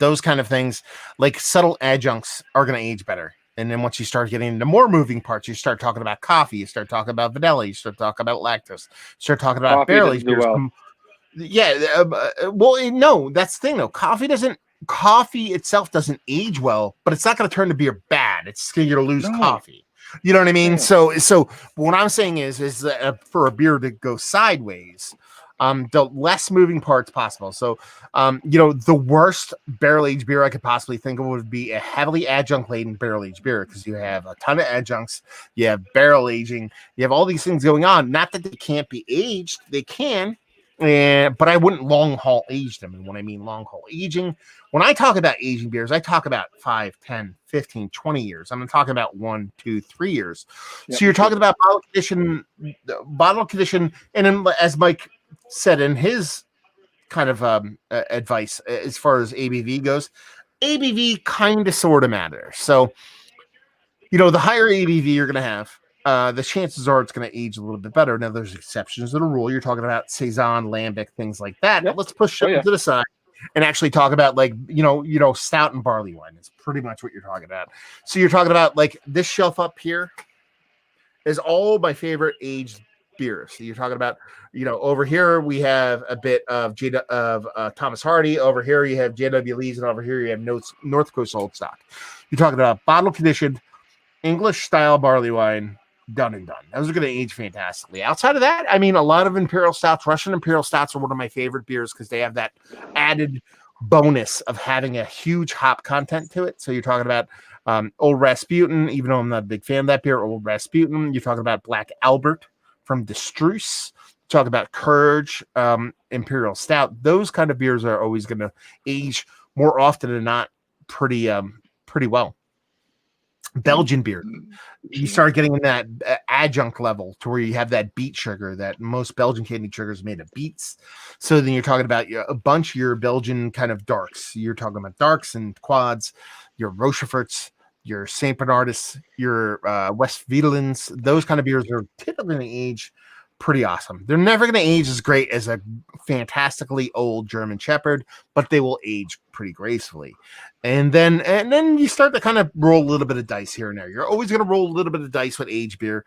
those kind of things, like subtle adjuncts are going to age better. And then once you start getting into more moving parts, you start talking about coffee, you start talking about vanilla, you start talking about lactose, you start talking about barrel aged beers. Well. No, that's the thing though. Coffee itself doesn't age well, but it's not going to turn the beer bad. It's going to lose coffee. You know what I mean? Yeah. So what I'm saying is that for a beer to go sideways, the less moving parts possible. So, the worst barrel aged beer I could possibly think of would be a heavily adjunct laden barrel aged beer, because you have a ton of adjuncts, you have barrel aging, you have all these things going on. Not that they can't be aged, they can. But I wouldn't long haul age them. And when I mean long haul aging, when I talk about aging beers, I talk about 5, 10, 15, 20 years. I'm talking about 1, 2, 3 years. Yep. So you're talking about bottle condition. And then, as Mike said in his kind of advice, as far as ABV goes, ABV kind of sort of matters. So, the higher ABV you're going to have, the chances are it's going to age a little bit better. Now, there's exceptions to the rule. You're talking about Saison, Lambic, things like that. Yep. But let's push it to the side and actually talk about stout and barley wine. It's pretty much what you're talking about. So you're talking about like this shelf up here is all my favorite aged beers. So you're talking about, over here we have a bit of Thomas Hardy. Over here you have J.W. Lee's, and over here you have North Coast Old Stock. You're talking about bottle conditioned English style barley wine. Done and done. Those are going to age fantastically. Outside of that, a lot of Imperial Stouts, Russian Imperial Stouts are one of my favorite beers because they have that added bonus of having a huge hop content to it. So you're talking about Old Rasputin, even though I'm not a big fan of that beer, Old Rasputin. You're talking about Black Albert from the Struce. Talk about Courage, Imperial Stout. Those kind of beers are always going to age more often than not pretty well. Belgian beer, you start getting in that adjunct level to where you have that beet sugar. That most Belgian candied sugar is made of beets. So then you're talking about a bunch of your Belgian kind of darks. You're talking about darks and quads, your Rocheforts, your Saint Bernardus, your Westfälens. Those kind of beers are typically going to age pretty awesome. They're never going to age as great as a fantastically old German Shepherd, but they will age pretty gracefully. And then you start to kind of roll a little bit of dice here and there. You're always going to roll a little bit of dice with aged beer.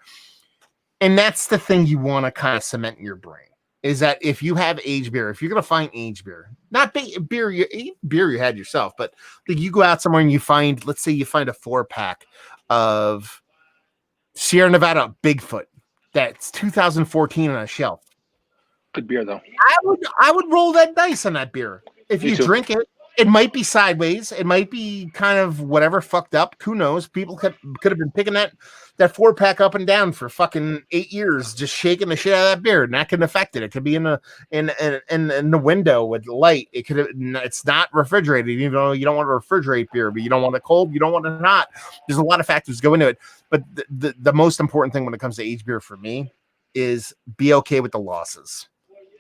And that's the thing you want to kind of cement in your brain, is that if you have aged beer, if you're going to find aged beer, not beer you had yourself, but like you go out somewhere and you find, let's say you find a 4-pack of Sierra Nevada Bigfoot that's 2014 on a shelf. Good beer though. I would roll that dice on that beer. If you drink it, It might be sideways. It might be kind of whatever fucked up. Who knows? People could have been picking that 4-pack up and down for fucking 8 years, just shaking the shit out of that beer, and that can affect it. It could be in the window with light. It could. It's not refrigerated. You know, you don't want to refrigerate beer, but you don't want it cold. You don't want it hot. There's a lot of factors go into it. But the most important thing when it comes to aged beer for me is be okay with the losses.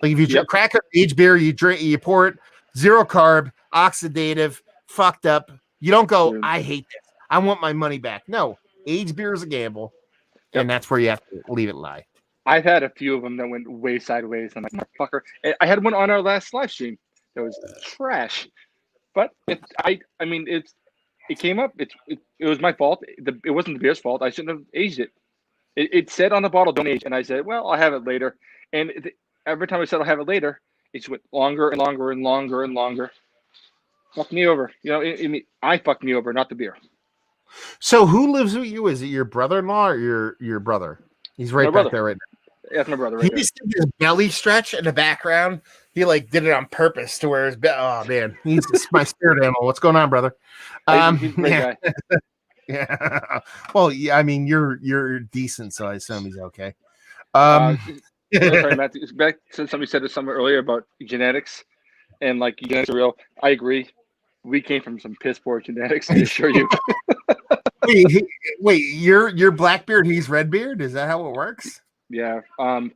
Like if you crack an aged beer, you drink, you pour it, 0 carb, oxidative, fucked up. You don't go, I hate this. I want my money back. No, aged beer is a gamble, and that's where you have to leave it lie. I've had a few of them that went way sideways. I'm like, motherfucker. I had one on our last live stream that was trash, but it came up. It was my fault. It wasn't the beer's fault. I shouldn't have aged it. It said on the bottle, don't age, and I said, well, I'll have it later. And every time I said I'll have it later, it just went longer and longer and longer and longer. Fuck me over. You know, I fucked me over, not the beer. So who lives with you? Is it your brother-in-law or your brother? He's right back there right now. Yeah, that's my brother right there. His belly stretch in the background. He like did it on purpose to where his oh man, he's my spirit animal. What's going on, brother? He's a great guy. Yeah. Well, yeah, I mean you're decent, so I assume he's okay. Sorry, Matt. Back to somebody said this somewhere earlier about genetics, and like genetics are real. I agree. We came from some piss poor genetics, I assure you. Wait, you're Blackbeard, he's Redbeard? Is that how it works? Yeah. I'm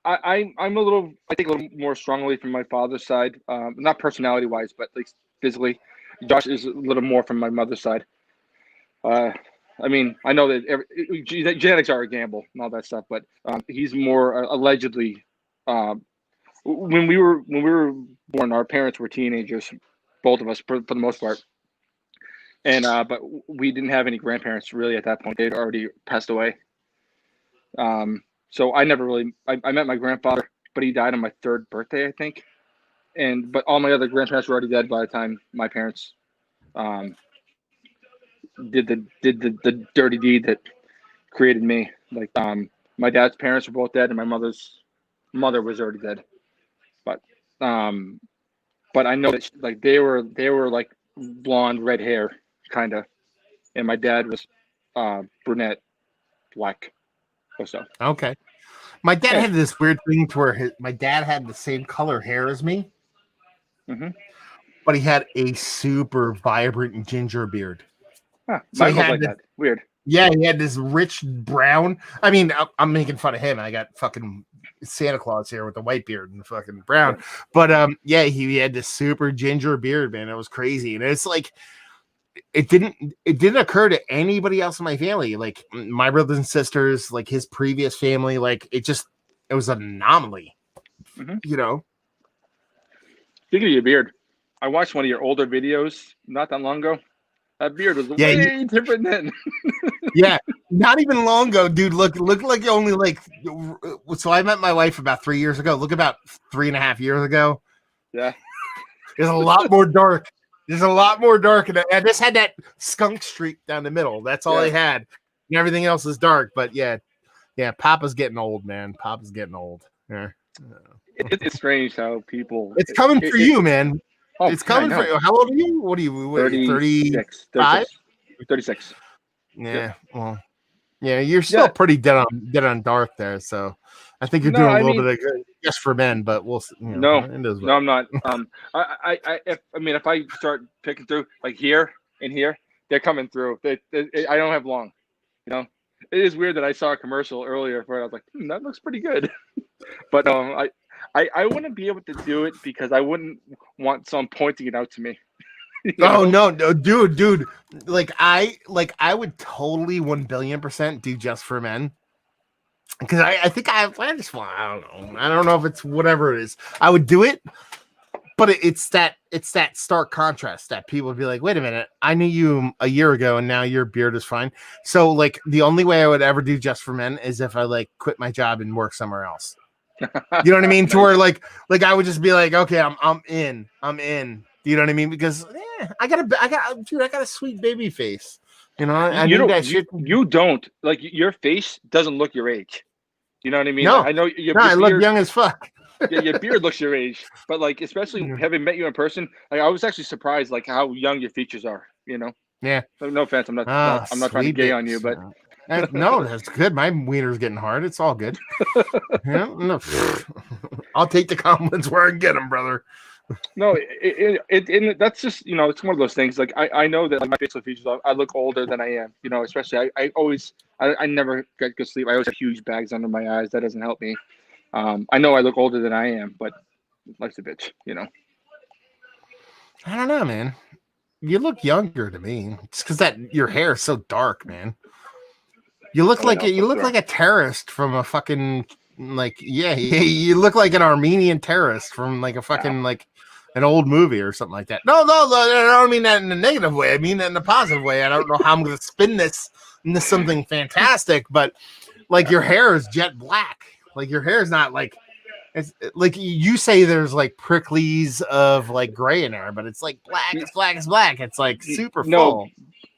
a little. I think a little more strongly from my father's side, not personality wise, but like physically. Josh is a little more from my mother's side. I mean, I know that genetics are a gamble and all that stuff, but he's more allegedly. When we were born, our parents were teenagers, both of us for the most part, and but we didn't have any grandparents really at that point. They'd already passed away. So I never really. I met my grandfather, but he died on my 3rd birthday, I think, but all my other grandparents were already dead by the time my parents did the dirty deed that created me. Like my dad's parents were both dead, and my mother's mother was already dead. But I know that like they were like blonde, red hair kind of, and my dad was brunette, black, or so. Okay. My dad had this weird thing to where my dad had the same color hair as me, but he had a super vibrant ginger beard. Huh, so he had like that. Weird. Yeah, he had this rich brown. I mean, I'm making fun of him. I got fucking Santa Claus here with the white beard and the fucking brown. But yeah, he had this super ginger beard, man. It was crazy, and it's like it didn't occur to anybody else in my family. Like my brothers and sisters, like his previous family, like it was an anomaly. You know. Speaking of your beard, I watched one of your older videos not that long ago. That beard was way different then. Yeah, not even long ago, dude. Look like only like. So I met my wife about 3 years ago. Look about 3.5 years ago. Yeah, it's a lot more dark. There's a lot more dark, and I just had that skunk streak down the middle. That's all I had. And everything else is dark. But yeah, Papa's getting old, man. Papa's getting old. Yeah. It's strange how people. It's coming for you, man. Oh, it's coming for you. How old are you? What are you? 36. 36. Yeah. Well, yeah, you're still pretty dead on dark there. So I think you're doing a little bit of just for men, but we'll. No, I'm not. If I start picking through like here and here, they're coming through. I don't have long. You know, it is weird that I saw a commercial earlier where I was like, that looks pretty good, but I wouldn't be able to do it because I wouldn't want someone pointing it out to me. Oh no, dude! Like I would totally 1,000,000,000% do just for men because I think I don't know. I don't know if it's whatever it is. I would do it, but it's that stark contrast that people would be like, wait a minute, I knew you a year ago and now your beard is fine. So like the only way I would ever do just for men is if I like quit my job and work somewhere else. You know what I mean? To where like I would just be like, okay, I'm in. You know what I mean? Because I got a sweet baby face. You know, you don't like your face doesn't look your age. You know what I mean? No, I know I look young as fuck. Yeah, your beard looks your age, but like especially having met you in person, like I was actually surprised like how young your features are. You know, Yeah. no offense, Ah, I'm not trying to sweet gay on you, babes. but No, that's good. My wiener's getting hard. It's all good. Yeah, no, I'll take the compliments where I can get them, brother. no, that's just it's one of those things. Like I know that like my facial features, I look older than I am. You know, especially I never get good sleep. I always have huge bags under my eyes. That doesn't help me. I know I look older than I am, but life's a bitch. You know. I don't know, man. You look younger to me. It's because that your hair is so dark, man. You look Oh, like no, for sure. a terrorist from a fucking like you look like an Armenian terrorist from like a fucking like an old movie or something like that. No, I don't mean that in a negative way. I mean that in a positive way. I don't know how I'm going to spin this into something fantastic, but like your hair is jet black. Like your hair is not like it's like you say there's like pricklies of like gray in there, but it's like black, it's black, it's black. It's like super No, full.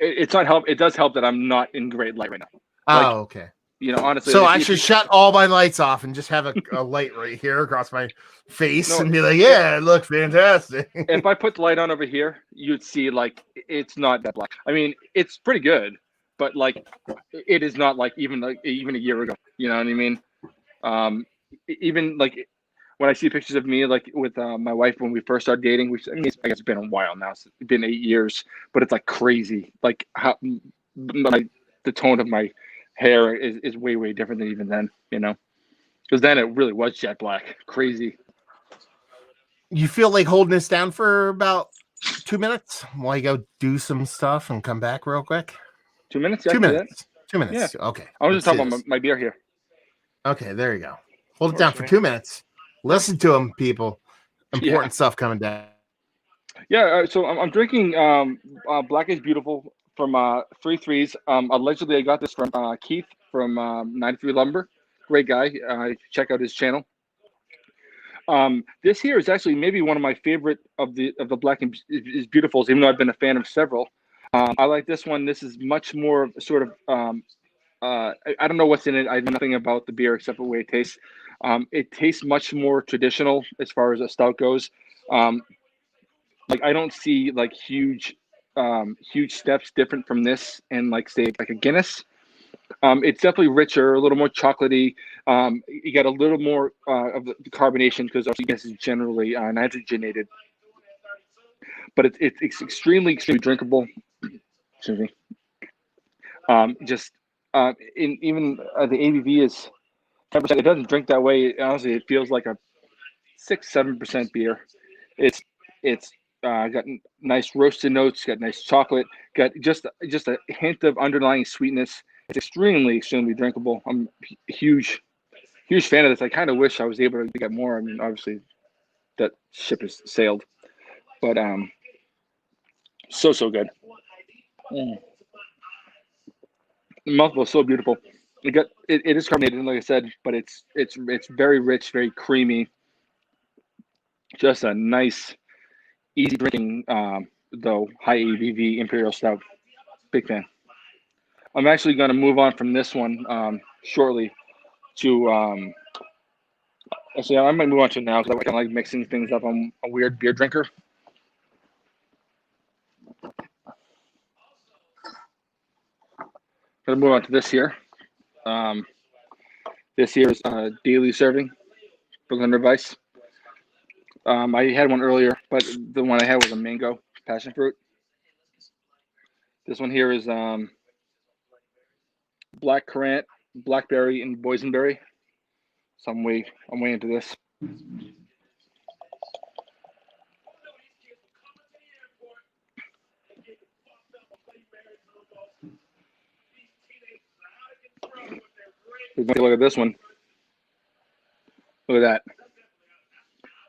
it's not help. It does help that I'm not in great light right now. Like, Oh, okay. honestly, So like, I if should you shut all my lights off and just have a light right here across my face no, and be like, yeah, it looks fantastic. if I put the light on over here, you'd see like it's not that black. I mean, it's pretty good, but like it is not like even a year ago. You know what I mean? Um, even like when I see pictures of me like with my wife when we first started dating, which I mean, I guess it's been a while now. It's been 8 years, but it's like crazy. Like how the tone of my hair is way different than even then. You know, because then it really was jet black, crazy. You feel like holding this down for about 2 minutes while you go do some stuff and come back real quick? 2 minutes, yeah, I Two can do that. minutes. 2 minutes. Yeah, Okay. I was just Let's do talking about this. my beer here. Okay, there you go. Hold it down Works for for me. 2 minutes. Listen to them, people. Yeah, Important stuff coming down. yeah. So I'm drinking Black is Beautiful from Three Threes. Allegedly, I got this from Keith from 93 Lumber. Great guy. Check out his channel. This here is actually maybe one of my favorite of the Black is Beautifuls, even though I've been a fan of several. I like this one. This is much more sort of I don't know what's in it. I know nothing about the beer except for the way it tastes. It tastes much more traditional as far as a stout goes. Um, like I don't see like huge steps different from this and like say like a Guinness. It's definitely richer, a little more chocolatey. You get a little more of the carbonation because Guinness is generally nitrogenated, but it's extremely drinkable. Excuse me. Just in even the ABV is 10%. It doesn't drink that way. Honestly, it feels like a 6-7% beer. It's got nice roasted notes, got nice chocolate, got just a hint of underlying sweetness. It's extremely drinkable. I'm a huge fan of this. I kind of wish I was able to get more. I mean, obviously that ship has sailed, but so good. Mm. The mouthful is so beautiful. It is carbonated, like I said, but it's very rich, very creamy. Just a nice, easy drinking, though high ABV Imperial Stout. Big fan. I'm actually going to move on from this one shortly to. Actually, I might move on to it now because I kind of like mixing things up. I'm a weird beer drinker. Gonna move on to this here. Um, this here is daily serving Berliner Weiss. I had one earlier, but the one I had was a mango passion fruit. This one here is black currant, blackberry, and boysenberry. So I'm way into this. Look at this one. Look at that.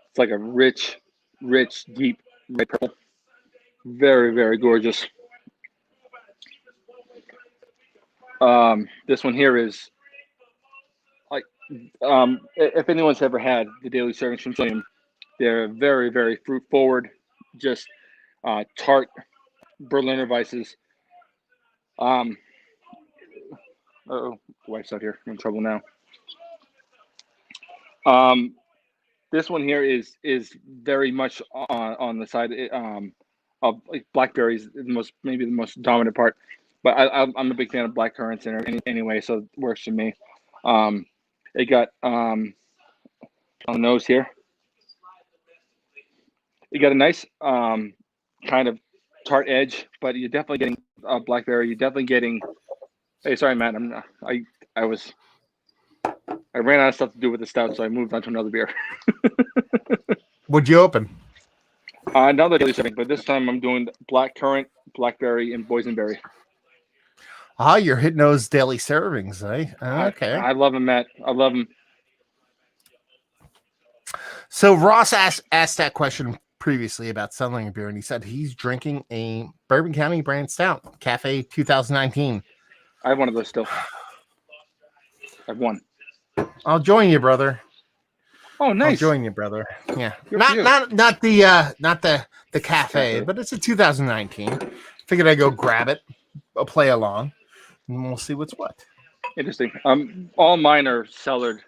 It's like a rich, deep red purple. Very gorgeous. This one here is like if anyone's ever had the daily servings from William, they're very fruit forward, just tart Berliner Weisses. Um, oh, the wife's out here. I'm in trouble now. Um, This one here is very much on the side of like blackberries, maybe the most dominant part. But I'm a big fan of black currants anyway, so it works for me. It got on the nose here. You got a nice kind of tart edge, but you're definitely getting blackberry. You're definitely getting. Hey, sorry, Matt. I was I ran out of stuff to do with the stout, so I moved on to another beer. What'd you open? Another daily serving, but this time I'm doing black currant, blackberry, and boysenberry. Ah, you're hitting those daily servings, eh? Okay. I love them, Matt. I love them. So Ross asked that question previously about selling a beer, and he said he's drinking a Bourbon County brand stout, Cafe 2019. I have one of those still. I have one. I'll join you, brother. Oh, nice. I'll join you, brother. Yeah, not the cafe, but it's a 2019. Figured I'd go grab it, I'll play along, and we'll see what's what. Interesting. All mine are cellared.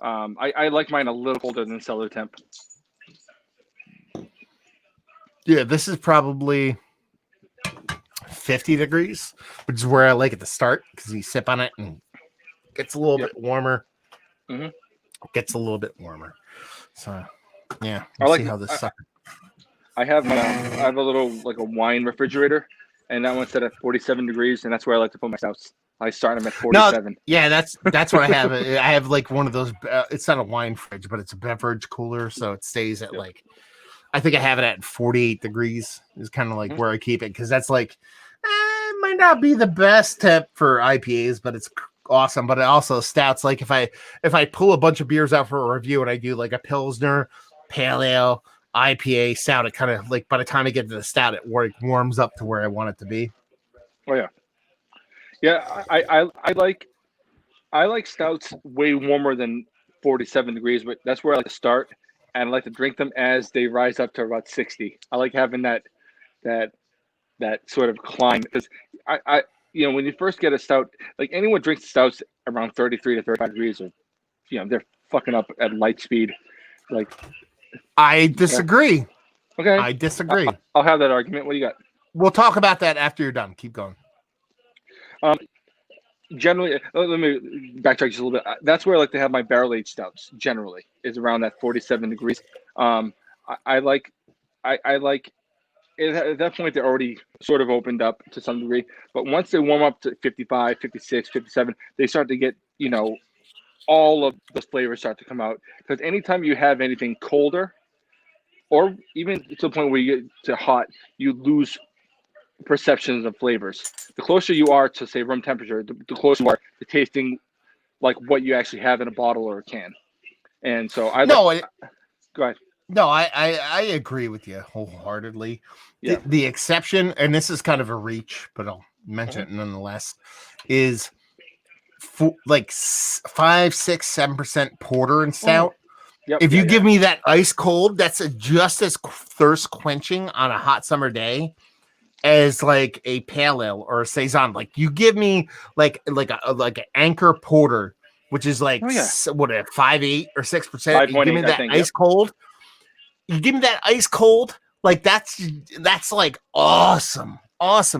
I like mine a little colder than cellar temp. Yeah, this is probably 50 degrees, which is where I like it to start because you sip on it and it gets a little bit warmer. Mm-hmm. Gets a little bit warmer. So, yeah, we'll see how this sucker. I have a little like a wine refrigerator, and that one's set at 47 degrees, and that's where I like to put my stouts. I start them at 47. No, yeah, that's what I have. I have like one of those. It's not a wine fridge, but it's a beverage cooler, so it stays at like. I think I have it at 48 degrees. Is kind of like where I keep it because that's like it might not be the best tip for IPAs, but it's awesome. But it also stouts. Like if I pull a bunch of beers out for a review and I do like a Pilsner, Pale Ale, IPA, stout, it kind of like by the time I get to the stout, it warms up to where I want it to be. Oh yeah. Yeah, I like stouts way warmer than 47 degrees, but that's where I like to start, and I like to drink them as they rise up to about 60. I like having that sort of climb because I when you first get a stout, like anyone drinks stouts around 33 to 35 degrees, or they're fucking up at light speed. Like I disagree. Yeah. Okay, I disagree. I'll have that argument. What do you got? We'll talk about that after you're done. Keep going. Generally, let me backtrack just a little bit. That's where I like to have my barrel aged stouts. Generally, is around that 47 degrees. I like at that point they're already sort of opened up to some degree. But once they warm up to 55, 56, 57, they start to get all of the flavors start to come out. Because anytime you have anything colder, or even to the point where you get to hot, you lose perceptions of flavors. The closer you are to say room temperature, the closer you are to tasting like what you actually have in a bottle or a can. And so go ahead. No, I agree with you wholeheartedly. Yeah. The exception, and this is kind of a reach, but I'll mention it nonetheless, is like 5, 6, 7% porter and stout. Yep, if you give me that ice cold, that's just as thirst quenching on a hot summer day as like a pale ale or a saison. Like you give me like an Anchor Porter, which is like what a 5.8 or 6%. You give me that ice cold. You give me that ice cold. Like that's like awesome,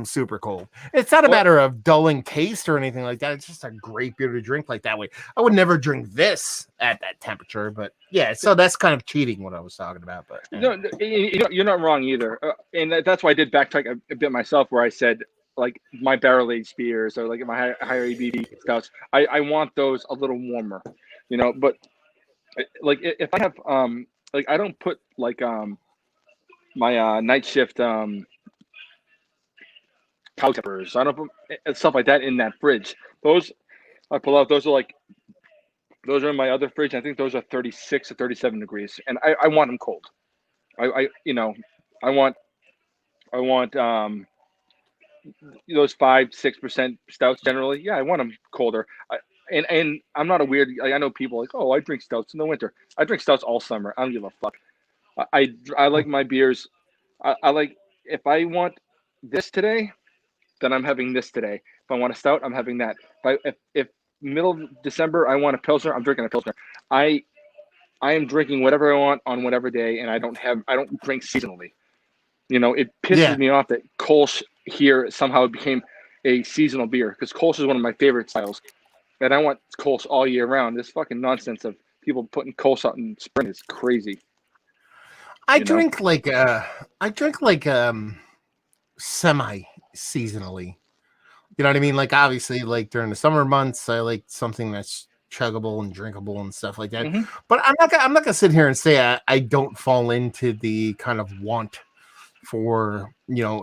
super cold. It's not a matter of dulling taste or anything like that. It's just a great beer to drink like that way. I would never drink this at that temperature, but yeah. So that's kind of cheating what I was talking about. But no, you're not wrong either, and that's why I did backtrack a bit myself, where I said like my barrel aged beers or like my higher ABV stouts. I want those a little warmer, But like if I have like I don't put like my night shift cow peppers. I don't put stuff like that in that fridge. Those I pull out. Those are in my other fridge. I think those are 36 or 37 degrees, and I want them cold. I want those 5-6% stouts generally. Yeah, I want them colder. And I'm not a weird. I know people like, oh, I drink stouts in the winter. I drink stouts all summer. I don't give a fuck. I like my beers. I like if I want this today, then I'm having this today. If I want a stout, I'm having that. If middle of December I want a pilsner, I'm drinking a pilsner. I am drinking whatever I want on whatever day, and I don't drink seasonally. It pisses me off that Kolsch here somehow became a seasonal beer, because Kolsch is one of my favorite styles, and I want Kolsch all year round. This fucking nonsense of people putting Kolsch out in spring is crazy. I drink like semi seasonally. You know what I mean? Like, obviously, like during the summer months, I like something that's chuggable and drinkable and stuff like that. Mm-hmm. But I'm not gonna sit here and say I don't fall into the kind of want for,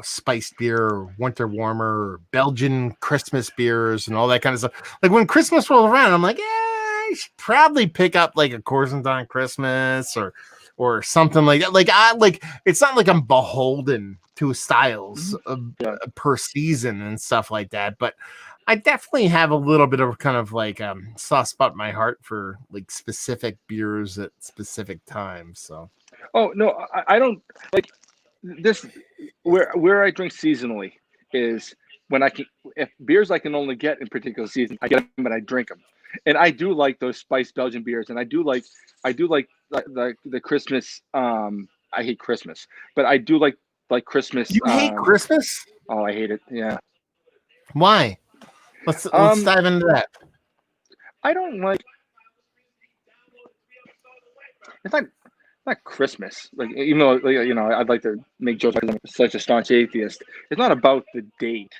spiced beer or winter warmer or Belgian Christmas beers and all that kind of stuff. Like, when Christmas rolls around, I'm like, I should probably pick up like a Corzendine Christmas or something like that. Like it's not like I'm beholden to styles per season and stuff like that, but I definitely have a little bit of kind of like soft spot in my heart for like specific beers at specific times. So no, I don't like this. Where I drink seasonally is when if beers I can only get in particular season, I get them and I drink them. And I do like those spiced Belgian beers, and I do like the Christmas. I hate Christmas, but I do like Christmas. You hate Christmas? Oh, I hate it. Yeah. Why? Let's dive into that. I don't like. It's not Christmas. Like, even though, I'd like to make jokes like I'm such a staunch atheist. It's not about the date.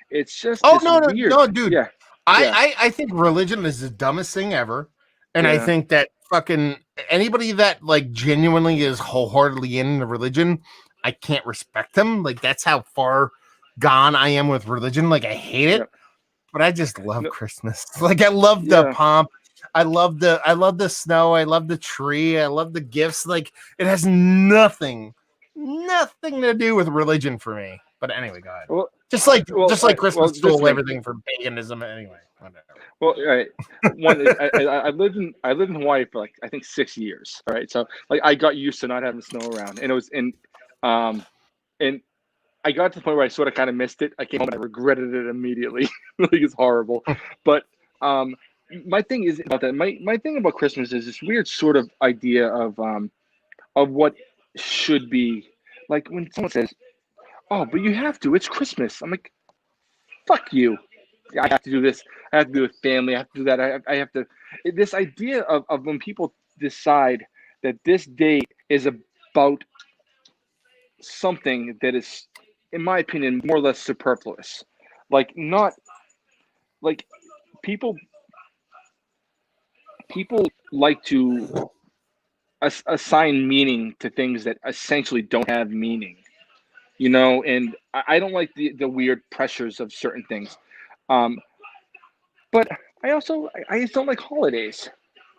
It's just no, dude. Yeah. I think religion is the dumbest thing ever, and I think that fucking anybody that like genuinely is wholeheartedly into religion, I can't respect them. Like, that's how far gone I am with religion. Like, I hate it, but I just love Christmas. Like, I love the pomp. I love the snow. I love the tree. I love the gifts. Like, it has nothing to do with religion for me. But anyway, go ahead. Well, just like Christmas stole everything from paganism. Anyway, whatever. Well, all right. I lived in Hawaii for like I think 6 years. All right, so like I got used to not having snow around, and it was and I got to the point where I sort of kind of missed it. I came home and I regretted it immediately. Like, it's horrible. But my thing is about that. My thing about Christmas is this weird sort of idea of what should be. Like, when someone says, "Oh, but you have to. It's Christmas." I'm like, "Fuck you. I have to do this. I have to do with family. I have to do that. I have to." This idea of when people decide that this date is about something that is, in my opinion, more or less superfluous. Like, not like people like to assign meaning to things that essentially don't have meaning. And I don't like the weird pressures of certain things. But I just don't like holidays.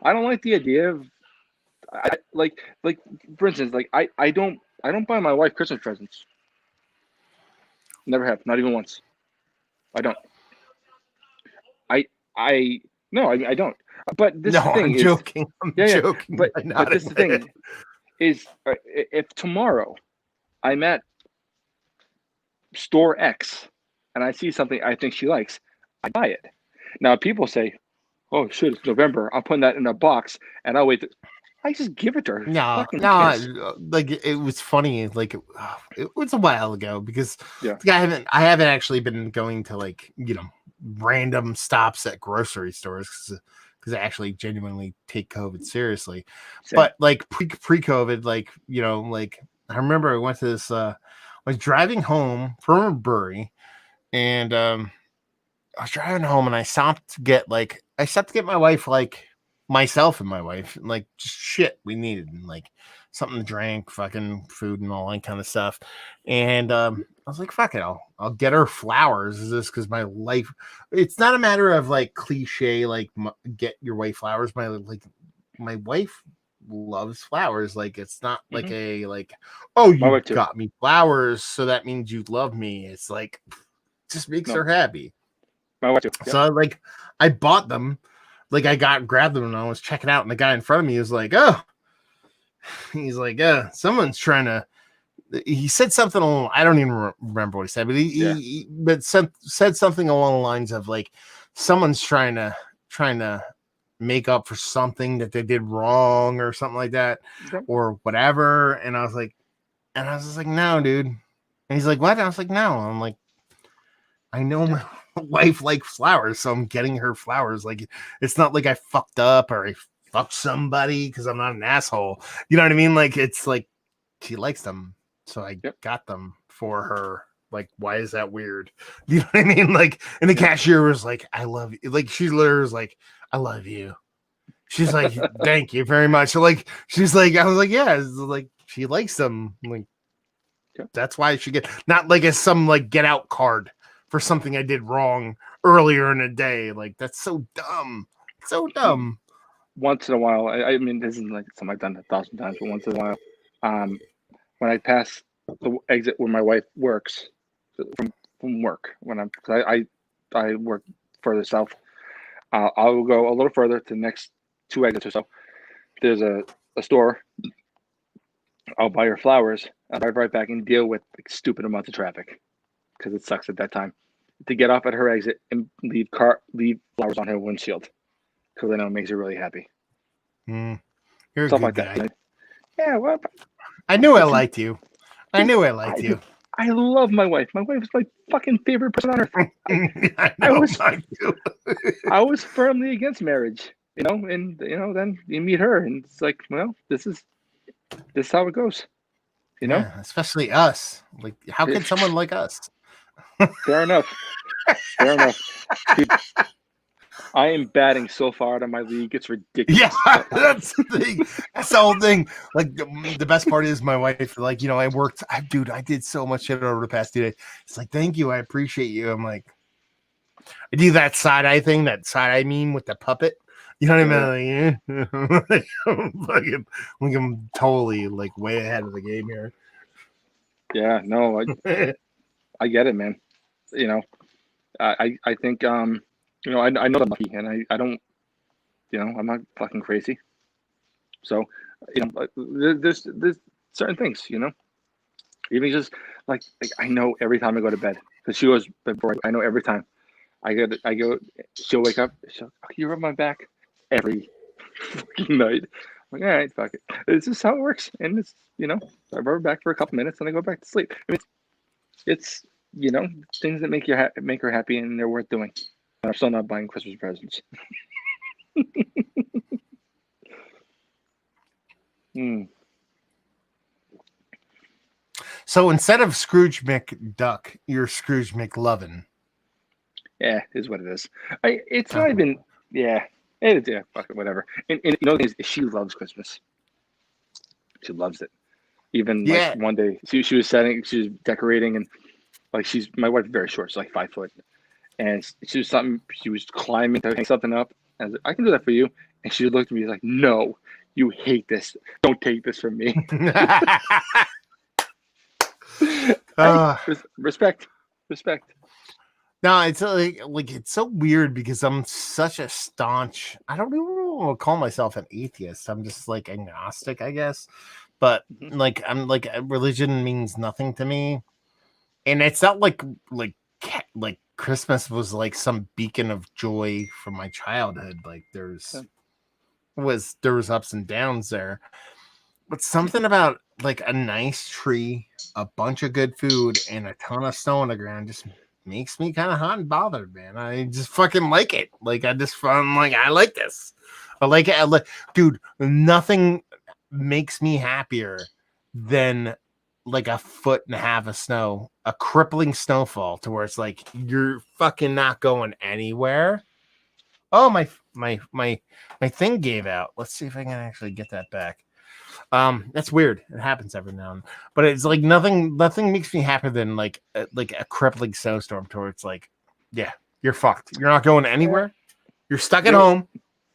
I don't like the idea of like for instance, like I don't buy my wife Christmas presents. Never have, not even once. I don't. No, I don't. But this thing I'm is joking. I'm joking. But this thing is, if tomorrow I'm at store X and I see something I think she likes, I buy it. Now people say, "Oh shit, it's November. I'm putting that in a box and I'll wait." I just give it to her. No, like, it was funny. Like, it was a while ago because I haven't actually been going to, like, random stops at grocery stores because I actually genuinely take COVID seriously. Same. But like pre-COVID, like, like I remember I went to this. I was driving home from a brewery, and I was driving home, and I stopped to get my wife, like, myself and my wife, and like just shit we needed, and like something to drink, fucking food, and all that kind of stuff. And I was like, fuck it, I'll get her flowers. Is this because my life? It's not a matter of like cliche, like get your wife flowers. My wife loves flowers. Like, it's not like a like, oh, you got me flowers, so that means you love me. It's like, just makes her happy. My wife too. So like, I bought them. Like, I grabbed them and I was checking out, and the guy in front of me was like, someone's trying to. He said something along. I don't even remember what he said, but he said something along the lines of like, someone's trying to make up for something that they did wrong or something like that, or whatever. And I was just like, no, dude. And he's like, what? I was like, no. I'm like, I know my wife likes flowers, so I'm getting her flowers. Like, it's not like I fucked up or I fucked somebody because I'm not an asshole. You know what I mean? Like, it's like she likes them, so I got them for her. Like, why is that weird? You know what I mean? Like, and the cashier was like, I love you. Like, she literally was like, I love you. She's like, thank you very much. So, like, she's like, I was like, yeah, like, she likes them. I'm like, that's why she get, not like as some like get out card for something I did wrong earlier in the day. Like, that's so dumb. So dumb. Once in a while, I mean, this isn't like something I've done 1,000 times, but once in a while, when I pass the exit where my wife works from work, I work further south, I will go a little further to the next 2 exits or so. There's a store. I'll buy her flowers. I'll drive right back and deal with like, stupid amounts of traffic because it sucks at that time to get off at her exit and leave flowers on her windshield because I know it makes her really happy. You're a Stuff good like guy. that. Yeah, well, I knew I liked you. I knew I liked you. I love my wife. My wife is my fucking favorite person on earth. I was firmly against marriage, and then you meet her, and it's like, well, this is how it goes, Yeah, especially us. Like, how can someone like us? Fair enough. Dude, I am batting so far out of my league, it's ridiculous. Yeah, that's the thing. That's the whole thing. Like, the best part is my wife, like, I did so much shit over the past 2 days. It's like, thank you, I appreciate you. I'm like, I do that side-eye thing, that side-eye meme with the puppet. You know what I mean? Like, I'm totally, like, way ahead of the game here. Yeah, no, I get it, man. I think, I know I'm lucky, and I don't, I'm not fucking crazy. So, there's certain things, even just like I know every time I go to bed because she goes before. I know every time I go, she'll wake up. She'll, you rub my back every fucking night. I'm like, all right, fuck it. It's just how it works, and it's I rub her back for a couple minutes and I go back to sleep. I mean, it's things that make her happy and they're worth doing. And I'm still not buying Christmas presents. So instead of Scrooge McDuck, you're Scrooge McLovin. Yeah, is what it is. It's not even. Yeah, fuck it, whatever. And she loves Christmas. She loves it. Even like one day, she was decorating, and like my wife's very short, she's like 5 foot, and she was climbing to hang something up. I was like, I can do that for you, and she looked at me like, no, you hate this. Don't take this from me. Respect. No, it's like it's so weird because I'm such a staunch. I don't even want to call myself an atheist. I'm just like agnostic, I guess. But like I'm like religion means nothing to me, and it's not like Christmas was like some beacon of joy from my childhood. Like there was ups and downs there, but something about like a nice tree, a bunch of good food, and a ton of snow on the ground just makes me kind of hot and bothered, man. I just fucking like it. Like I like this. I like it. Dude, nothing makes me happier than like a foot and a half of snow, a crippling snowfall to where it's like you're fucking not going anywhere. Oh, my thing gave out. Let's see if I can actually get that back. That's weird. It happens every now and then. But it's like nothing makes me happier than like a crippling snowstorm to where it's like, yeah, you're fucked. You're not going anywhere. You're stuck at home.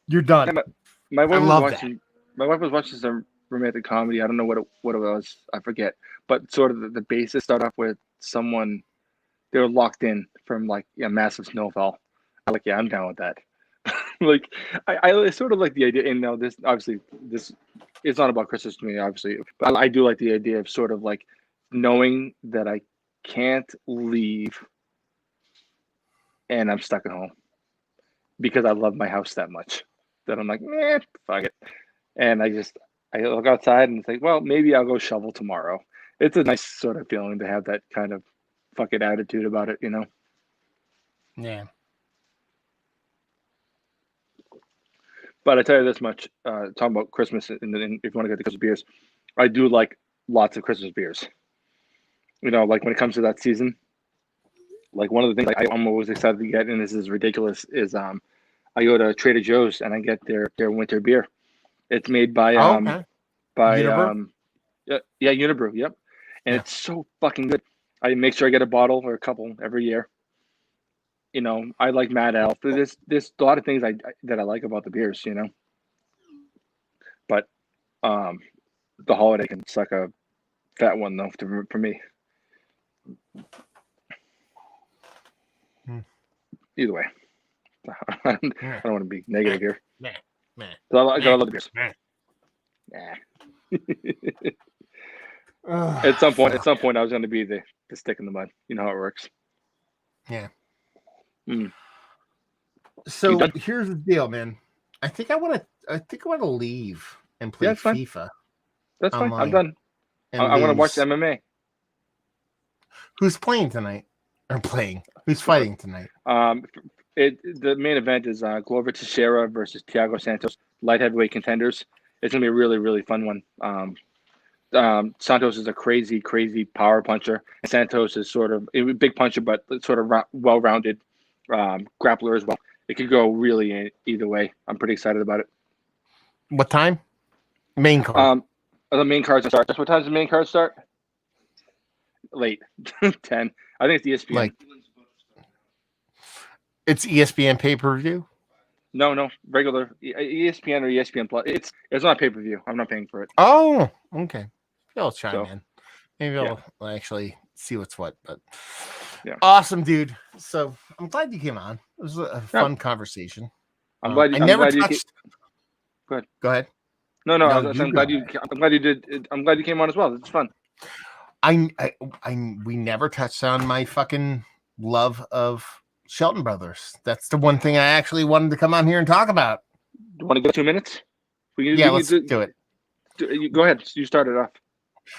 You're done. Yeah, my wife was watching some romantic comedy. I don't know what it was. I forget. But sort of the basis start off with someone they were locked in from like a massive snowfall. I'm like, yeah, I'm down with that. Like I sort of like the idea, and now this it's not about Christmas to me, obviously, but I do like the idea of sort of like knowing that I can't leave and I'm stuck at home because I love my house that much. that I'm like, fuck it. And I look outside and it's like, well, maybe I'll go shovel tomorrow. It's a nice sort of feeling to have that kind of fuck it attitude about it, Yeah. But I tell you this much, talking about Christmas, and then if you want to get the Christmas beers, I do like lots of Christmas beers. Like when it comes to that season, like one of the things I'm always excited to get, and this is ridiculous, is I go to Trader Joe's and I get their winter beer. It's made by Okay. by Unibrew? yeah, Unibrew, yep. And it's so fucking good. I make sure I get a bottle or a couple every year. I like Mad Elf. There's a lot of things that I like about the beers, But the holiday can suck a fat one though for me. Either way, I don't want to be negative here. I love the beers. At some point, I was going to be the stick in the mud. You know how it works. Yeah. Mm. So here's the deal, man. I think I want to leave and play FIFA. That's fine. I'm done. I want to watch MMA. Who's playing tonight? Or playing? Who's fighting tonight? The main event is Glover Teixeira versus Thiago Santos, light heavyweight contenders. It's gonna be a really, really fun one. Santos is a crazy, crazy power puncher. And Santos is sort of a big puncher, but sort of well-rounded grappler as well. It could go really either way. I'm pretty excited about it. What time? Main card. The main cards start. What time does the main card start? Late. 10. I think it's ESPN. It's ESPN pay-per-view? No. Regular ESPN or ESPN Plus. It's not pay-per-view. I'm not paying for it. Oh, okay. I'll chime in. Maybe I'll actually see what's what. But awesome, dude. So I'm glad you came on. It was a fun conversation. I'm glad. I never touched. Go ahead. No. I'm glad you did. I'm glad you came on as well. It's fun. We never touched on my fucking love of Shelton Brothers. That's the one thing I actually wanted to come on here and talk about. Do you want to go 2 minutes? Let's do it. Go ahead. You start it off.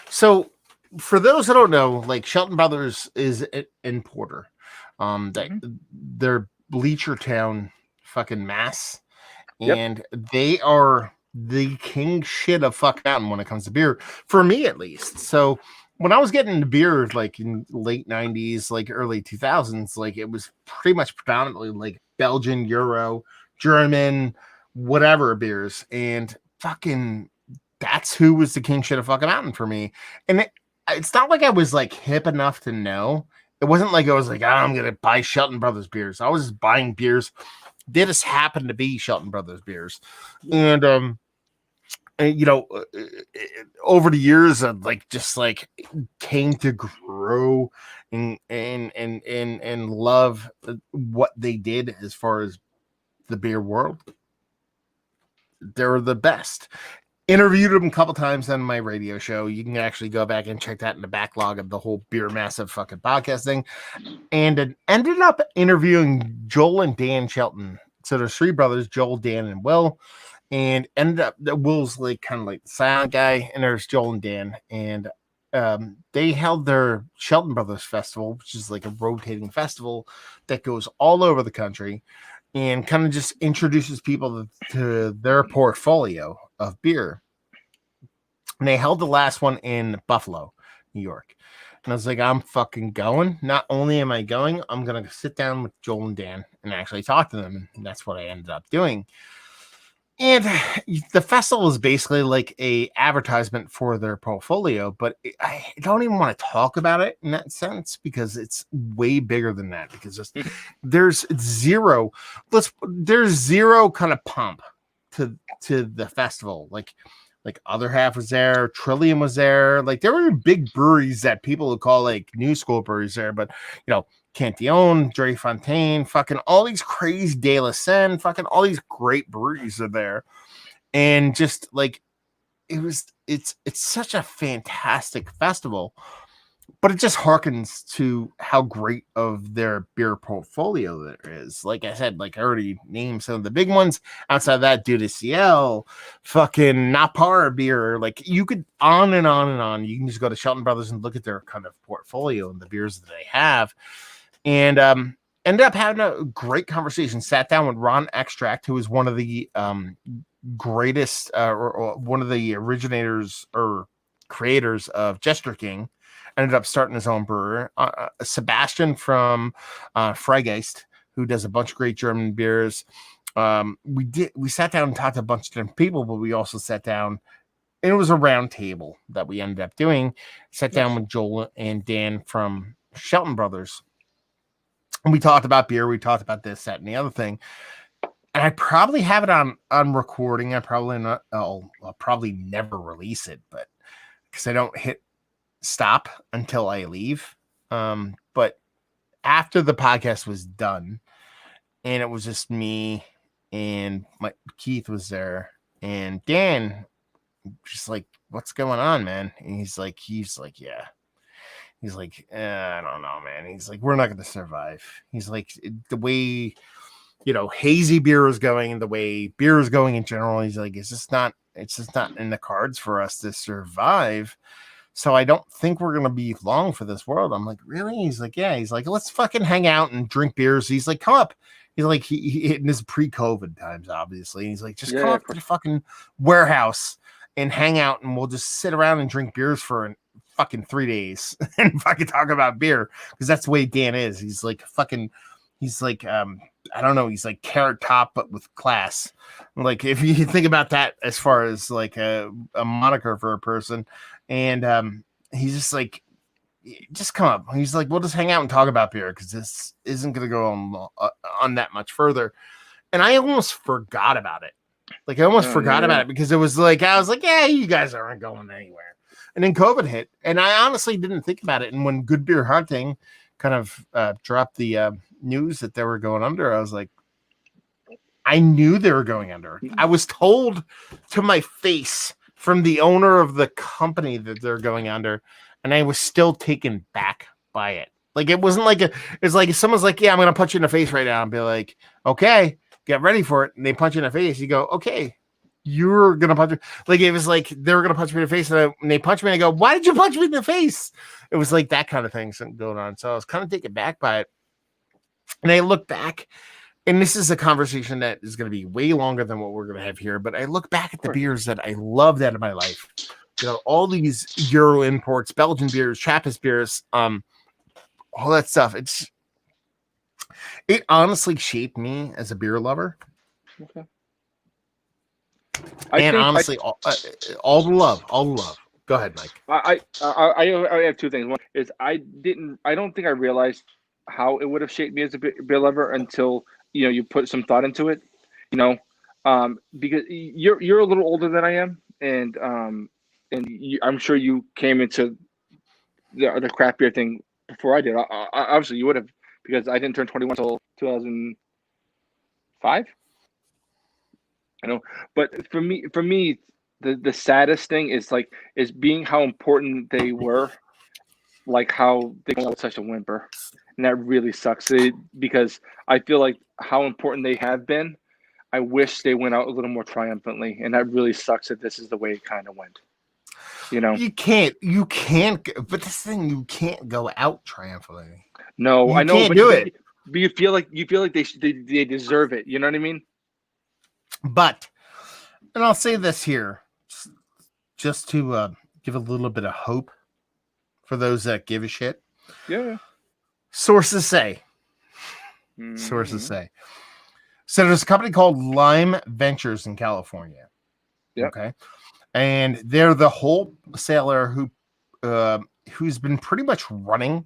So, for those that don't know, like Shelton Brothers is in Porter. They're Bleachertown, fucking Mass, and they are the king shit of fuck mountain when it comes to beer, for me at least. So when I was getting into beer, like in late 90s, like early 2000s, like it was pretty much predominantly like Belgian, Euro, German, whatever beers, and fucking that's who was the king shit of fucking mountain for me. And it's not like I was like hip enough to know. It wasn't like I was like, I'm gonna buy Shelton Brothers beers. I was just buying beers. They just happened to be Shelton Brothers beers, and over the years, like came to grow and love what they did as far as the beer world. They're the best. Interviewed them a couple times on my radio show. You can actually go back and check that in the backlog of the whole Beer Massive fucking podcast thing. And it ended up interviewing Joel and Dan Shelton. So there's three brothers, Joel, Dan, and Will. And ended up that Will's like kind of like the silent guy, and there's Joel and Dan. And they held their Shelton Brothers Festival, which is like a rotating festival that goes all over the country and kind of just introduces people to their portfolio of beer. And they held the last one in Buffalo, New York. And I was like, I'm fucking going. Not only am I going, I'm going to sit down with Joel and Dan and actually talk to them. And that's what I ended up doing. And the festival is basically like a advertisement for their portfolio, but I don't even want to talk about it in that sense because it's way bigger than that. Because there's zero kind of pump to the festival. Like Other Half was there, Trillium was there. Like there were big breweries that people would call like new school breweries there, but Cantillon, Dre Fontaine, fucking all these crazy De La Seine, fucking all these great breweries are there. And just like it's such a fantastic festival. but it just harkens to how great of their beer portfolio there is. Like I said, like I already named some of the big ones. Outside of that, Dude CL, fucking Napar beer. Like you could on and on and on. You can just go to Shelton Brothers and look at their kind of portfolio and the beers that they have. And ended up having a great conversation. Sat down with Ron Extract, who is one of the greatest or one of the originators or creators of Jester King. Ended up starting his own brewery. Sebastian from Freigeist, who does a bunch of great German beers. We sat down and talked to a bunch of different people, but we also sat down, and it was a round table that we ended up doing. Sat down with Joel and Dan from Shelton Brothers, and we talked about beer. We talked about this, that, and the other thing. And I probably have it on recording. I'll probably never release it, but because I don't hit stop until I leave. But after the podcast was done, and it was just me and Keith was there, and Dan just like, "What's going on, man?" And he's like, "Yeah." He's like, "I don't know, man." He's like, "We're not going to survive." He's like, "The way, hazy beer is going and the way beer is going in general," he's like, it's just not in the cards for us to survive. So I don't think we're going to be long for this world. I'm like, "Really?" He's like, "Yeah." He's like, "Let's fucking hang out and drink beers." He's like, "Come up." He's like, he in his pre-COVID times, obviously. He's like, "Just come up to the fucking warehouse and hang out, and we'll just sit around and drink beers for fucking 3 days and fucking talk about beer." Because that's the way Dan is. He's like I don't know, he's like Carrot Top but with class. Like if you think about that as far as like a moniker for a person. And he's just like, "Just come up." He's like, "We'll just hang out and talk about beer because this isn't going to go on that much further." And I almost forgot about it. Like I almost forgot about it because it was like, I was like, "Yeah, you guys aren't going anywhere." And then COVID hit, and I honestly didn't think about it. And when Good Beer Hunting kind of dropped the news that they were going under, I was like, I knew they were going under. I was told to my face from the owner of the company that they're going under, and I was still taken back by it. Like it wasn't like it's like if someone's like, "Yeah, I'm gonna punch you in the face right now," and be like, "Okay, get ready for it." And they punch you in the face. You go, "Okay, you're gonna punch me." Like it was like they were gonna punch me in the face, and they punch me, and I go, "Why did you punch me in the face?" It was like that kind of thing going on. So I was kind of taken back by it. And I look back, and this is a conversation that is going to be way longer than what we're going to have here. But I look back at the beers that I loved out of my life. All these Euro imports, Belgian beers, Trappist beers, all that stuff. It honestly shaped me as a beer lover. Okay. Honestly, all the love. Go ahead, Mike. I have two things. One is I don't think I realized how it would have shaped me as a beer lover until you put some thought into it. Because you're a little older than I am, and I'm sure you came into the craft beer thing before I did. Obviously, you would have, because I didn't turn 21 until 2005. I know, but for me, the saddest thing is being how important they were, like how they go out with such a whimper, and that really sucks. Because I feel like how important they have been. I wish they went out a little more triumphantly, and that really sucks that this is the way it kind of went. You can't. But this thing, you can't go out triumphantly. No, I know, can't do it. But you feel like they deserve it. You know what I mean? But, and I'll say this here, just to give a little bit of hope for those that give a shit. Yeah. Sources say. Sources say. So there's a company called Lime Ventures in California. Yeah. Okay. And they're the wholesaler who's been pretty much running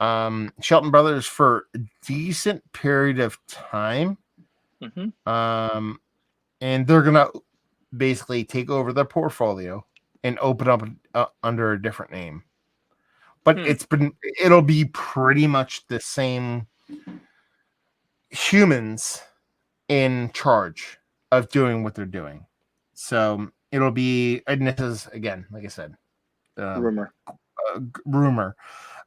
Shelton Brothers for a decent period of time. Mm-hmm. And they're gonna basically take over their portfolio and open up under a different name. But it'll be pretty much the same humans in charge of doing what they're doing. So it'll be, and this is, again, like I said, rumor. rumor.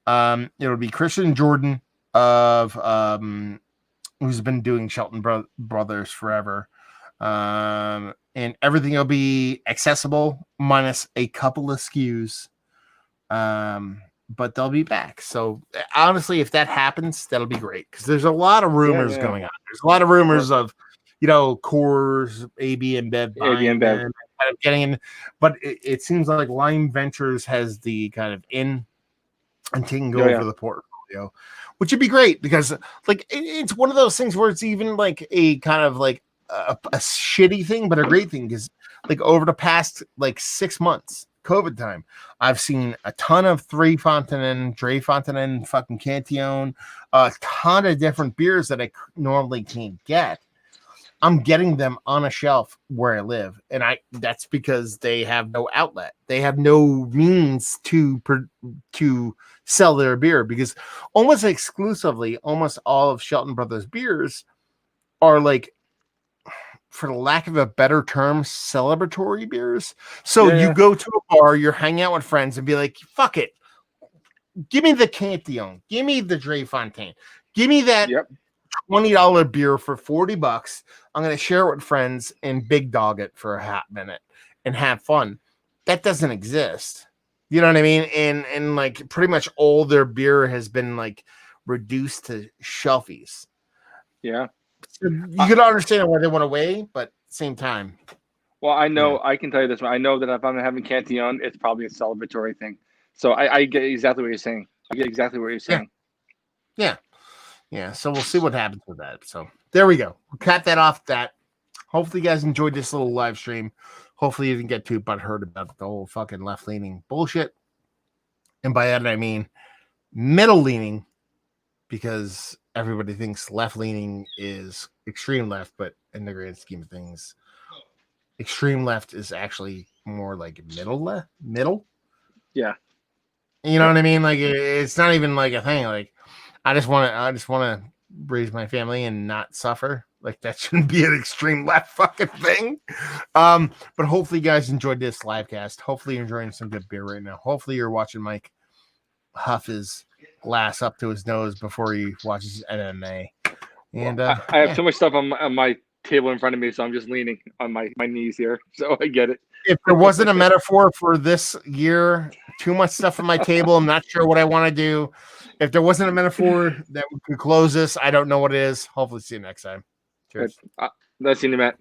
It'll be Christian Jordan of who's been doing Shelton Brothers forever. And everything will be accessible minus a couple of SKUs. But they'll be back. So honestly, if that happens, that'll be great because there's a lot of rumors going on. There's a lot of rumors of, Coors, AB and Bev buying them, kind of getting in. But it seems like Lime Ventures has the kind of in and taking over the portfolio, which would be great because it's one of those things where it's even like a kind of like a shitty thing, but a great thing because over the past 6 months, COVID time, I've seen a ton of Dre Fontaine, fucking Cantillon, a ton of different beers that I normally can't get. I'm getting them on a shelf where I live, and that's because they have no outlet. They have no means to sell their beer because almost exclusively, almost all of Shelton Brothers beers are for the lack of a better term, celebratory beers. So you go to a bar, you're hanging out with friends and be like, fuck it. Give me the Cantillon. Give me the Dre Fontaine. Give me that $20 beer for $40. I'm going to share it with friends and big dog it for a hot minute and have fun. That doesn't exist. You know what I mean? And pretty much all their beer has been reduced to shelfies. Yeah. So you can understand why they went away, but at the same time. Well, I know I can tell you this one. I know that if I'm having Cantillon, it's probably a celebratory thing. So I get exactly what you're saying. Yeah. So we'll see what happens with that. So there we go. We'll cut that off. Hopefully you guys enjoyed this little live stream. Hopefully you didn't get too butthurt about the whole fucking left-leaning bullshit. And by that I mean middle-leaning, because everybody thinks left-leaning is extreme left, but in the grand scheme of things, extreme left is actually more like middle. Yeah. You know what I mean? It's not even a thing. I just want to raise my family and not suffer. That shouldn't be an extreme left fucking thing. But hopefully you guys enjoyed this live cast. Hopefully you're enjoying some good beer right now. Hopefully you're watching Mike huff his glass up to his nose before he watches MMA. And I have so much stuff on my table in front of me, so I'm just leaning on my knees here. So I get it. If there wasn't a metaphor for this year, too much stuff on my table, I'm not sure what I want to do. If there wasn't a metaphor that we could close this, I don't know what it is. Hopefully see you next time. Cheers. Nice seeing you, Matt.